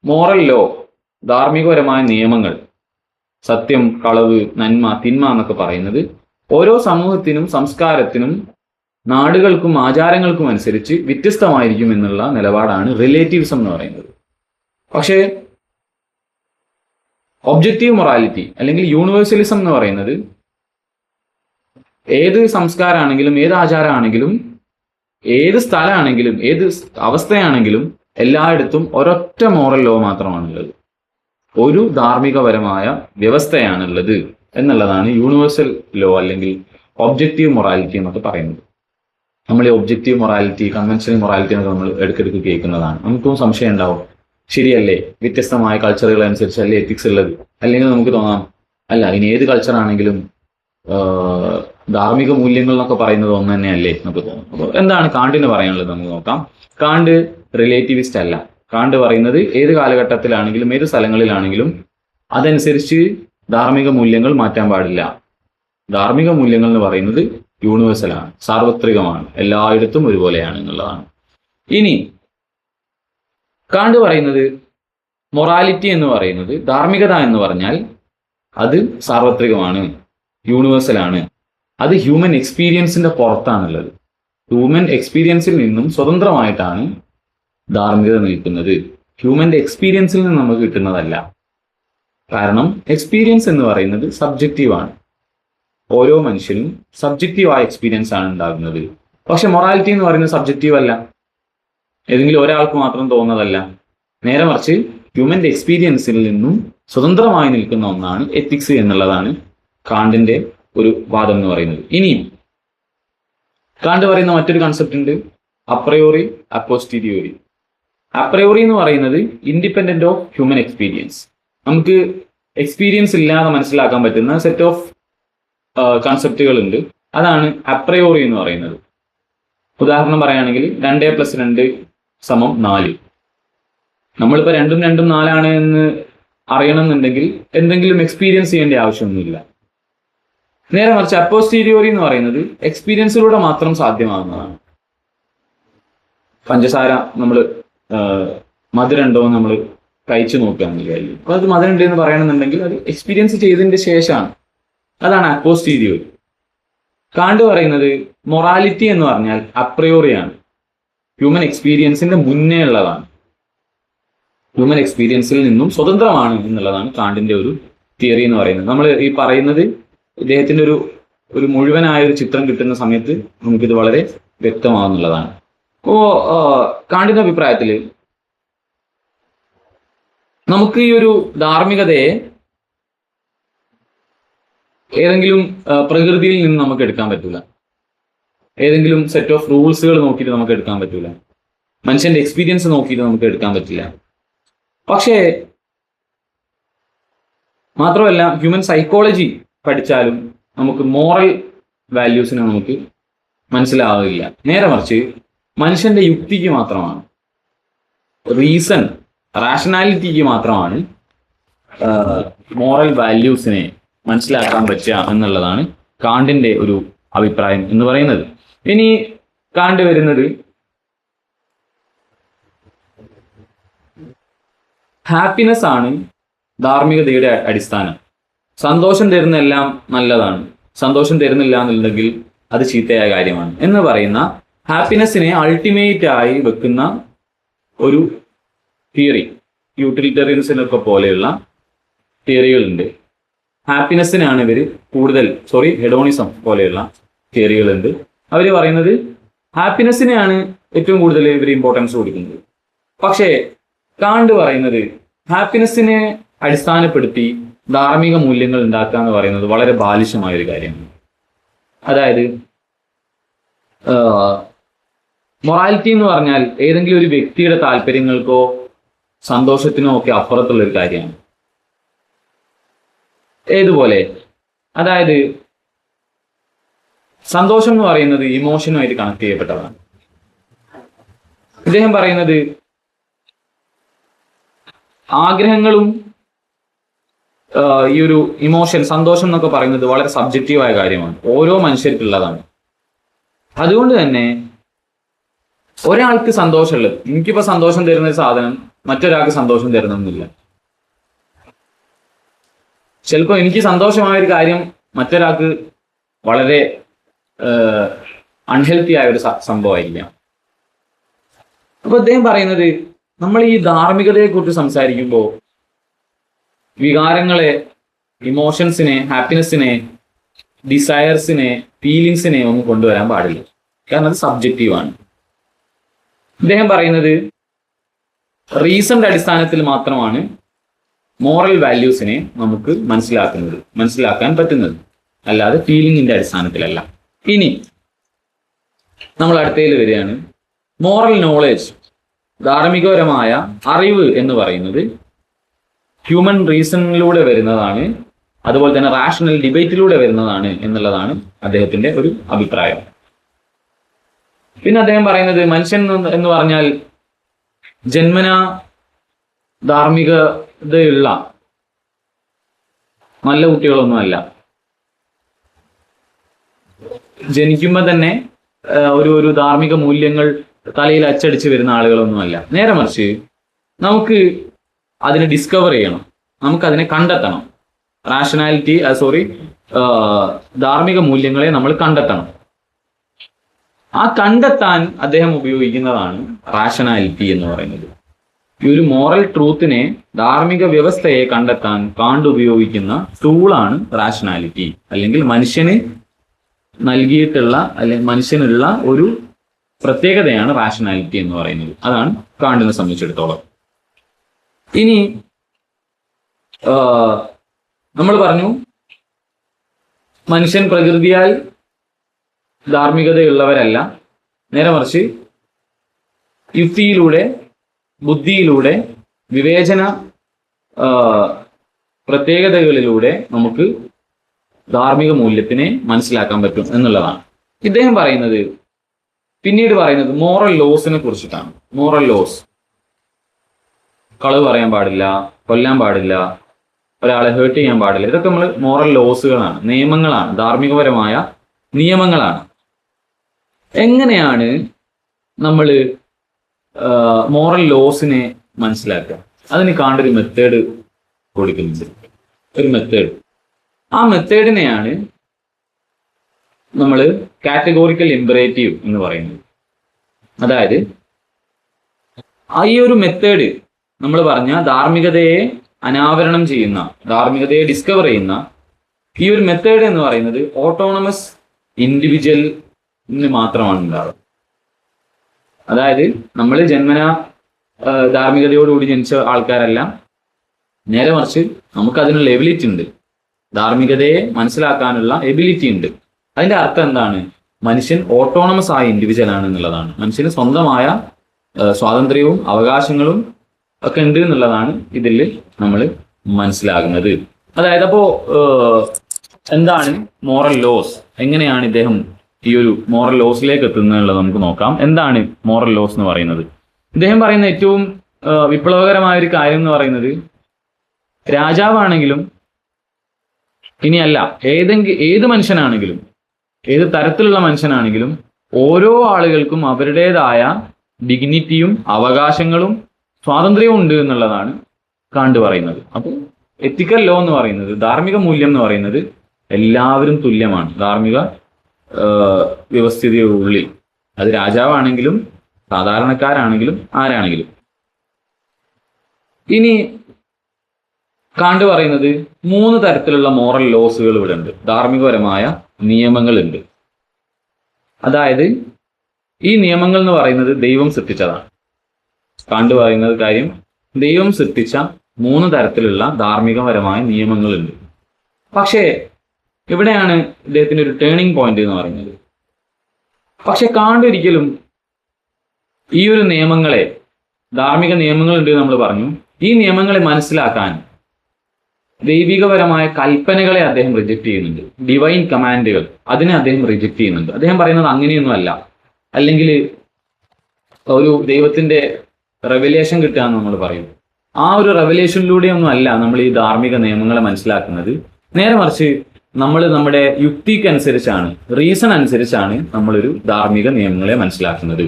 മോറൽ ലോ, ധാർമ്മികപരമായ നിയമങ്ങൾ, സത്യം, കളവ്, നന്മ, തിന്മ എന്നൊക്കെ പറയുന്നത് ഓരോ സമൂഹത്തിനും സംസ്കാരത്തിനും നാടുകൾക്കും ആചാരങ്ങൾക്കും അനുസരിച്ച് വ്യത്യസ്തമായിരിക്കും എന്നുള്ള നിലപാടാണ് റിലേറ്റീവിസം എന്ന് പറയുന്നത്. പക്ഷേ ഒബ്ജക്റ്റീവ് മൊറാലിറ്റി അല്ലെങ്കിൽ യൂണിവേഴ്സലിസം എന്ന് പറയുന്നത് ഏത് സംസ്കാരമാണെങ്കിലും ഏത് ആചാരമാണെങ്കിലും ഏത് സ്ഥലമാണെങ്കിലും ഏത് അവസ്ഥയാണെങ്കിലും എല്ലായിടത്തും ഒരൊറ്റ മോറൽ ലോ മാത്രമാണുള്ളത്, ഒരു ധാർമ്മികപരമായ വ്യവസ്ഥയാണുള്ളത് എന്നുള്ളതാണ് യൂണിവേഴ്സൽ ലോ അല്ലെങ്കിൽ ഒബ്ജക്റ്റീവ് മൊറാലിറ്റി എന്നൊക്കെ പറയുന്നത്. നമ്മൾ ഈ ഒബ്ജക്റ്റീവ് മൊറാലിറ്റി, കൺവെൻഷണൽ മൊറാലിറ്റി എന്നൊക്കെ നമ്മൾ ഇടയ്ക്കിടയ്ക്ക് കേൾക്കുന്നതാണ്. നമുക്കും സംശയം ഉണ്ടാവും, ശരിയല്ലേ, വ്യത്യസ്തമായ കൾച്ചറുകൾ അനുസരിച്ചല്ലേ എത്തിക്സ് ഉള്ളത്? അല്ലെങ്കിൽ നമുക്ക് തോന്നാം, അല്ല, ഇനി ഏത് കൾച്ചറാണെങ്കിലും ധാർമ്മിക മൂല്യങ്ങൾ എന്നൊക്കെ പറയുന്നത് ഒന്ന് തന്നെയല്ലേ നമുക്ക് തോന്നും. അപ്പോൾ എന്താണ് കാണ്ടിന് പറയാനുള്ളത് നമുക്ക് നോക്കാം. കാണ്ട് റിലേറ്റിവിസ്റ്റ് അല്ല. കാണ്ട് പറയുന്നത് ഏത് കാലഘട്ടത്തിലാണെങ്കിലും ഏത് സ്ഥലങ്ങളിലാണെങ്കിലും അതനുസരിച്ച് ധാർമ്മിക മൂല്യങ്ങൾ മാറ്റാൻ പാടില്ല. ധാർമ്മിക മൂല്യങ്ങൾ എന്ന് പറയുന്നത് യൂണിവേഴ്സലാണ്, സാർവത്രികമാണ്, എല്ലായിടത്തും ഒരുപോലെയാണ് എന്നുള്ളതാണ്. ഇനി കാണ്ട് പറയുന്നത് മൊറാലിറ്റി എന്ന് പറയുന്നത്, ധാർമ്മികത എന്ന് പറഞ്ഞാൽ അത് സാർവത്രികമാണ്, യൂണിവേഴ്സലാണ്, അത് ഹ്യൂമൻ എക്സ്പീരിയൻസിന്റെ പുറത്താണുള്ളത്. ഹ്യൂമൻ എക്സ്പീരിയൻസിൽ നിന്നും സ്വതന്ത്രമായിട്ടാണ് ധാർമ്മികത നിൽക്കുന്നത്. ഹ്യൂമന്റെ എക്സ്പീരിയൻസിൽ നിന്ന് നമുക്ക് കിട്ടുന്നതല്ല. കാരണം എക്സ്പീരിയൻസ് എന്ന് പറയുന്നത് സബ്ജക്റ്റീവാണ്. ഓരോ മനുഷ്യനും സബ്ജക്റ്റീവായ എക്സ്പീരിയൻസ് ആണ് ഉണ്ടാകുന്നത്. പക്ഷെ മൊറാലിറ്റി എന്ന് പറയുന്നത് സബ്ജക്റ്റീവ് അല്ല, ഏതെങ്കിലും ഒരാൾക്ക് മാത്രം തോന്നുന്നതല്ല. നേരെ മറിച്ച് ഹ്യൂമന്റെ എക്സ്പീരിയൻസിൽ നിന്നും സ്വതന്ത്രമായി നിൽക്കുന്ന ഒന്നാണ് എത്തിക്സ് എന്നുള്ളതാണ് കാണ്ടിന്റെ ഒരു വാദം എന്ന് പറയുന്നത്. ഇനിയും കാണ്ട് പറയുന്ന മറ്റൊരു കൺസെപ്റ്റ് ഉണ്ട്, അപ്രയോറി, അപ്പോസ്റ്റീരിയോറി. അപ്രയോറി എന്ന് പറയുന്നത് ഇൻഡിപെൻഡന്റ് ഓഫ് ഹ്യൂമൻ എക്സ്പീരിയൻസ്. നമുക്ക് എക്സ്പീരിയൻസ് ഇല്ലാതെ മനസ്സിലാക്കാൻ പറ്റുന്ന സെറ്റ് ഓഫ് കൺസെപ്റ്റുകൾ ഉണ്ട്. അതാണ് അപ്രയോറി എന്ന് പറയുന്നത്. ഉദാഹരണം പറയുകയാണെങ്കിൽ 2+2 = 4. നമ്മളിപ്പോൾ 2 × 2 = 4 എന്ന് അറിയണമെന്നുണ്ടെങ്കിൽ എന്തെങ്കിലും എക്സ്പീരിയൻസ് ചെയ്യേണ്ട ആവശ്യമൊന്നുമില്ല. നേരെ മറിച്ച് അപ്പോസ്റ്റീരിയോറി എന്ന് പറയുന്നത് എക്സ്പീരിയൻസിലൂടെ മാത്രം സാധ്യമാകുന്നതാണ്. പഞ്ചസാര നമ്മൾ മധുരമുണ്ടോ എന്ന് നമ്മൾ കഴിച്ചു നോക്കുകയാണെങ്കിൽ കാര്യം, അപ്പോൾ അത് മധുരമുണ്ട് എന്ന് പറയണമെന്നുണ്ടെങ്കിൽ അത് എക്സ്പീരിയൻസ് ചെയ്തതിന്റെ ശേഷമാണ്. അതാണ് അപ്പോസ്റ്റീരിയോറി. കാണ്ട് പറയുന്നത് മൊറാലിറ്റി എന്ന് പറഞ്ഞാൽ അപ്രയോറിയാണ്, ഹ്യൂമൻ എക്സ്പീരിയൻസിന്റെ മുന്നേ ഉള്ളതാണ്, ഹ്യൂമൻ എക്സ്പീരിയൻസിൽ നിന്നും സ്വതന്ത്രമാണ് എന്നുള്ളതാണ് കാണ്ടിന്റെ ഒരു തിയറി എന്ന് പറയുന്നത്. നമ്മൾ ഈ പറയുന്നത് ഇദ്ദേഹത്തിന്റെ ഒരു മുഴുവനായ ഒരു ചിത്രം കിട്ടുന്ന സമയത്ത് നമുക്കിത് വളരെ വ്യക്തമാകുന്നുള്ളതാണ്. അപ്പോ കാണ്ടിന്റെ അഭിപ്രായത്തിൽ നമുക്ക് ഈ ഒരു ധാർമ്മികതയെ ഏതെങ്കിലും പ്രകൃതിയിൽ നിന്ന് നമുക്ക് എടുക്കാൻ പറ്റൂല, ഏതെങ്കിലും സെറ്റ് ഓഫ് റൂൾസുകൾ നോക്കിയിട്ട് നമുക്ക് എടുക്കാൻ പറ്റൂല, മനുഷ്യന്റെ എക്സ്പീരിയൻസ് നോക്കിയിട്ട് നമുക്ക് എടുക്കാൻ പറ്റില്ല. പക്ഷേ മാത്രമല്ല ഹ്യൂമൻ സൈക്കോളജി പഠിച്ചാലും നമുക്ക് മോറൽ വാല്യൂസിനെ നമുക്ക് മനസ്സിലാവില്ല. നേരെ മറിച്ച് മനുഷ്യന്റെ യുക്തിക്ക് മാത്രമാണ്, റീസൺ, റാഷണാലിറ്റിക്ക് മാത്രമാണ് മോറൽ വാല്യൂസിനെ മനസ്സിലാക്കാൻ പറ്റുക എന്നുള്ളതാണ് കാണ്ടിന്റെ ഒരു അഭിപ്രായം എന്ന് പറയുന്നത്. ഇനി കാണ്ട് വരുന്നത് ഹാപ്പിനെസ് ആണ് ധാർമ്മികതയുടെ അടിസ്ഥാനം. സന്തോഷം തരുന്ന എല്ലാം നല്ലതാണ്, സന്തോഷം തരുന്നില്ല എന്നുണ്ടെങ്കിൽ അത് ചീത്തയായ കാര്യമാണ് എന്ന് പറയുന്ന ഹാപ്പിനെസ്സിനെ അൾട്ടിമേറ്റ് ആയി വെക്കുന്ന ഒരു തിയറി, യൂട്ടിലിറ്റേറിയൻസിനൊക്കെ പോലെയുള്ള തിയറികളുണ്ട്. ഹാപ്പിനെസ്സിനാണ് ഇവർ കൂടുതൽ, ഹെഡോണിസം പോലെയുള്ള തിയറികളുണ്ട്. അവർ പറയുന്നത് ഹാപ്പിനെസ്സിനെയാണ് ഏറ്റവും കൂടുതൽ ഇവർ ഇമ്പോർട്ടൻസ് കൊടുക്കുന്നത്. പക്ഷേ കാണ്ട് പറയുന്നത് ഹാപ്പിനെസ്സിനെ അടിസ്ഥാനപ്പെടുത്തി ധാർമ്മിക മൂല്യങ്ങൾ ഉണ്ടാക്കുക എന്ന് പറയുന്നത് വളരെ ബാലിശമായ ഒരു കാര്യമാണ്. അതായത് മൊറാലിറ്റി എന്ന് പറഞ്ഞാൽ ഏതെങ്കിലും ഒരു വ്യക്തിയുടെ താല്പര്യങ്ങൾക്കോ സന്തോഷത്തിനോ ഒക്കെ അപ്പുറത്തുള്ള ഒരു കാര്യമാണ്. ഏതുപോലെ, അതായത് സന്തോഷം എന്ന് പറയുന്നത് ഇമോഷനുമായിട്ട് കണക്ട് ചെയ്യപ്പെട്ടതാണ്. ഇദ്ദേഹം പറയുന്നത് ആഗ്രഹങ്ങളും ഈ ഒരു ഇമോഷൻ, സന്തോഷം എന്നൊക്കെ പറയുന്നത് വളരെ സബ്ജക്റ്റീവായ കാര്യമാണ്, ഓരോ മനുഷ്യർക്കുള്ളതാണ്. അതുകൊണ്ട് തന്നെ ഒരാൾക്ക് സന്തോഷമുള്ളത്, എനിക്കിപ്പോ സന്തോഷം തരുന്ന ഒരു സാധനം മറ്റൊരാൾക്ക് സന്തോഷം തരുന്നില്ല. ചിലപ്പോൾ എനിക്ക് സന്തോഷമായ ഒരു കാര്യം മറ്റൊരാൾക്ക് വളരെ അൺഹെൽത്തി ആയ ഒരു സംഭവമായിരിക്കാം. അപ്പൊ അദ്ദേഹം പറയുന്നത് നമ്മൾ ഈ ധാർമ്മികതയെ കുറിച്ച് സംസാരിക്കുമ്പോൾ വികാരങ്ങളെ, ഇമോഷൻസിനെ, ഹാപ്പിനെസ്സിനെ, ഡിസയർസിനെ, ഫീലിങ്സിനെ ഒന്നും കൊണ്ടുവരാൻ പാടില്ല. കാരണം അത് സബ്ജക്റ്റീവാണ്. ഇദ്ദേഹം പറയുന്നത് റീസണിന്റെ അടിസ്ഥാനത്തിൽ മാത്രമാണ് മോറൽ വാല്യൂസിനെ നമുക്ക് മനസ്സിലാക്കാൻ പറ്റുന്നത്, അല്ലാതെ ഫീലിംഗിന്റെ അടിസ്ഥാനത്തിലല്ല. ഇനി നമ്മൾ അടുത്തതിൽ വരികയാണ്. മോറൽ നോളേജ്, ധാർമ്മികപരമായ അറിവ് എന്ന് പറയുന്നത് ഹ്യൂമൻ റീസണിലൂടെ വരുന്നതാണ്, അതുപോലെ തന്നെ റാഷണൽ ഡിബേറ്റിലൂടെ വരുന്നതാണ് എന്നുള്ളതാണ് അദ്ദേഹത്തിന്റെ ഒരു അഭിപ്രായം. പിന്നെ അദ്ദേഹം പറയുന്നത് മനുഷ്യൻ എന്ന് പറഞ്ഞാൽ ജന്മനാ ധാർമ്മികതയുള്ള നല്ല കുട്ടികളൊന്നുമല്ല, ജനിക്കുമ്പോൾ തന്നെ ഒരു ധാർമ്മിക മൂല്യങ്ങൾ തലയിൽ അച്ചടിച്ച് വരുന്ന ആളുകളൊന്നുമല്ല. നേരെ മറിച്ച് നമുക്ക് അതിനെ ഡിസ്കവർ ചെയ്യണം, നമുക്കതിനെ കണ്ടെത്തണം. ധാർമ്മിക മൂല്യങ്ങളെ നമ്മൾ കണ്ടെത്തണം. ആ കണ്ടെത്താൻ അദ്ദേഹം ഉപയോഗിക്കുന്നതാണ് റാഷണാലിറ്റി എന്ന് പറയുന്നത്. ഈ ഒരു മോറൽ ട്രൂത്തിനെ, ധാർമ്മിക വ്യവസ്ഥയെ കണ്ടെത്താൻ കാണ്ട് ഉപയോഗിക്കുന്ന ടൂളാണ് റാഷണാലിറ്റി, അല്ലെങ്കിൽ മനുഷ്യന് നൽകിയിട്ടുള്ള, അല്ലെങ്കിൽ മനുഷ്യനുള്ള ഒരു പ്രത്യേകതയാണ് റാഷണാലിറ്റി എന്ന് പറയുന്നത്. അതാണ് കാണ്ടിനെ സംബന്ധിച്ചിടത്തോളം. ഇനി നമ്മൾ പറഞ്ഞു മനുഷ്യൻ പ്രകൃതിയാൽ ധാർമ്മികതയുള്ളവരല്ല, നേരെ മറിച്ച് യുക്തിയിലൂടെ, ബുദ്ധിയിലൂടെ, വിവേചന പ്രത്യേകതകളിലൂടെ നമുക്ക് ധാർമ്മിക മൂല്യത്തിനെ മനസ്സിലാക്കാൻ പറ്റും എന്നുള്ളതാണ് ഇദ്ദേഹം പറയുന്നത്. പിന്നീട് പറയുന്നത് മോറൽ ലോസിനെ കുറിച്ചിട്ടാണ്. മോറൽ ലോസ്, കളവ് പറയാൻ പാടില്ല, കൊല്ലാൻ പാടില്ല, ഒരാളെ ഹേർട്ട് ചെയ്യാൻ പാടില്ല, ഇതൊക്കെ നമ്മൾ മോറൽ ലോസുകളാണ്, നിയമങ്ങളാണ്, ധാർമ്മികപരമായ നിയമങ്ങളാണ്. എങ്ങനെയാണ് നമ്മൾ മോറൽ ലോസിനെ മനസ്സിലാക്കുക? അതിന് കാണൊരു മെത്തേഡ് കൊടുക്കുന്നുണ്ട്, ഒരു മെത്തേഡ്. ആ മെത്തേഡിനെയാണ് നമ്മൾ കാറ്റഗോറിക്കൽ ഇമ്പറേറ്റീവ് എന്ന് പറയുന്നത്. അതായത് ഈ ഒരു മെത്തേഡ് നമ്മൾ പറഞ്ഞ ധാർമ്മികതയെ അനാവരണം ചെയ്യുന്ന, ധാർമ്മികതയെ ഡിസ്കവർ ചെയ്യുന്ന ഈ ഒരു മെത്തേഡ് എന്ന് പറയുന്നത് ഓട്ടോണമസ് ഇൻഡിവിജ്വലിന് മാത്രമാണ് ഉണ്ടാവുക. അതായത് നമ്മൾ ജന്മനാ ധാർമ്മികതയോടുകൂടി ജനിച്ച ആൾക്കാരല്ല, നേരെ മറിച്ച് നമുക്ക് അതിനുള്ള എബിലിറ്റി ഉണ്ട്, ധാർമ്മികതയെ മനസ്സിലാക്കാനുള്ള എബിലിറ്റി ഉണ്ട്. അതിന്റെ അർത്ഥം എന്താണ്? മനുഷ്യൻ ഓട്ടോണമസ് ആയ ഇൻഡിവിജ്വൽ ആണ് എന്നുള്ളതാണ്. മനുഷ്യന് സ്വന്തമായ സ്വാതന്ത്ര്യവും അവകാശങ്ങളും ഒക്കെ ഉണ്ട് എന്നുള്ളതാണ് ഇതിൽ നമ്മൾ മനസ്സിലാകുന്നത്. അതായത് അപ്പോ എന്താണ് മോറൽ ലോസ്, എങ്ങനെയാണ് ഇദ്ദേഹം ഈ ഒരു മോറൽ ലോസിലേക്ക് എത്തുന്നത് നമുക്ക് നോക്കാം. എന്താണ് മോറൽ ലോസ് എന്ന് പറയുന്നത്? ഇദ്ദേഹം പറയുന്ന ഏറ്റവും വിപ്ലവകരമായ ഒരു കാര്യം എന്ന് പറയുന്നത്, രാജാവാണെങ്കിലും ഇനിയല്ല ഏത് മനുഷ്യനാണെങ്കിലും, ഏത് തരത്തിലുള്ള മനുഷ്യനാണെങ്കിലും, ഓരോ ആളുകൾക്കും അവരുടേതായ ഡിഗ്നിറ്റിയും അവകാശങ്ങളും സ്വാതന്ത്ര്യവും ഉണ്ട് എന്നുള്ളതാണ് കാണ്ട് പറയുന്നത്. അപ്പോൾ എത്തിക്കൽ ലോ എന്ന് പറയുന്നത്, ധാർമ്മിക മൂല്യം എന്ന് പറയുന്നത് എല്ലാവരും തുല്യമാണ് ധാർമ്മിക വ്യവസ്ഥിതിയുടെ ഉള്ളിൽ. അത് രാജാവാണെങ്കിലും സാധാരണക്കാരാണെങ്കിലും ആരാണെങ്കിലും. ഇനി കാണ്ട് പറയുന്നത് 3 തരത്തിലുള്ള മോറൽ ലോസുകൾ ഇവിടെ ഉണ്ട്, ധാർമ്മികപരമായ നിയമങ്ങളുണ്ട്. അതായത് ഈ നിയമങ്ങൾ എന്ന് പറയുന്നത് ദൈവം സൃഷ്ടിച്ചതാണ്. കാണ്ട് പറയുന്നത് കാര്യം, ദൈവം സൃഷ്ടിച്ച 3 തരത്തിലുള്ള ധാർമ്മികപരമായ നിയമങ്ങളുണ്ട്. പക്ഷേ ഇവിടെയാണ് ഇദ്ദേഹത്തിന്റെ ഒരു ടേണിംഗ് പോയിന്റ് എന്ന് പറയുന്നത്. പക്ഷെ കാണ്ട് ഒരിക്കലും ഈ ഒരു നിയമങ്ങളെ, ധാർമ്മിക നിയമങ്ങളുണ്ട് നമ്മൾ പറഞ്ഞു, ഈ നിയമങ്ങളെ മനസ്സിലാക്കാൻ ദൈവികപരമായ കൽപ്പനകളെ അദ്ദേഹം റിജക്ട് ചെയ്യുന്നുണ്ട്. ഡിവൈൻ കമാൻഡുകൾ, അതിനെ അദ്ദേഹം റിജക്ട് ചെയ്യുന്നുണ്ട്. അദ്ദേഹം പറയുന്നത് അങ്ങനെയൊന്നുമല്ല, അല്ലെങ്കിൽ ഒരു ദൈവത്തിന്റെ റെവലേഷൻ കിട്ടുക എന്ന് നമ്മൾ പറയും. ആ ഒരു റെവലേഷനിലൂടെയൊന്നും അല്ല നമ്മൾ ഈ ധാർമ്മിക നിയമങ്ങളെ മനസ്സിലാക്കുന്നത്. നേരെ മറിച്ച് നമ്മൾ നമ്മുടെ യുക്തിക്കനുസരിച്ചാണ്, റീസൺ അനുസരിച്ചാണ് നമ്മളൊരു ധാർമ്മിക നിയമങ്ങളെ മനസ്സിലാക്കുന്നത്.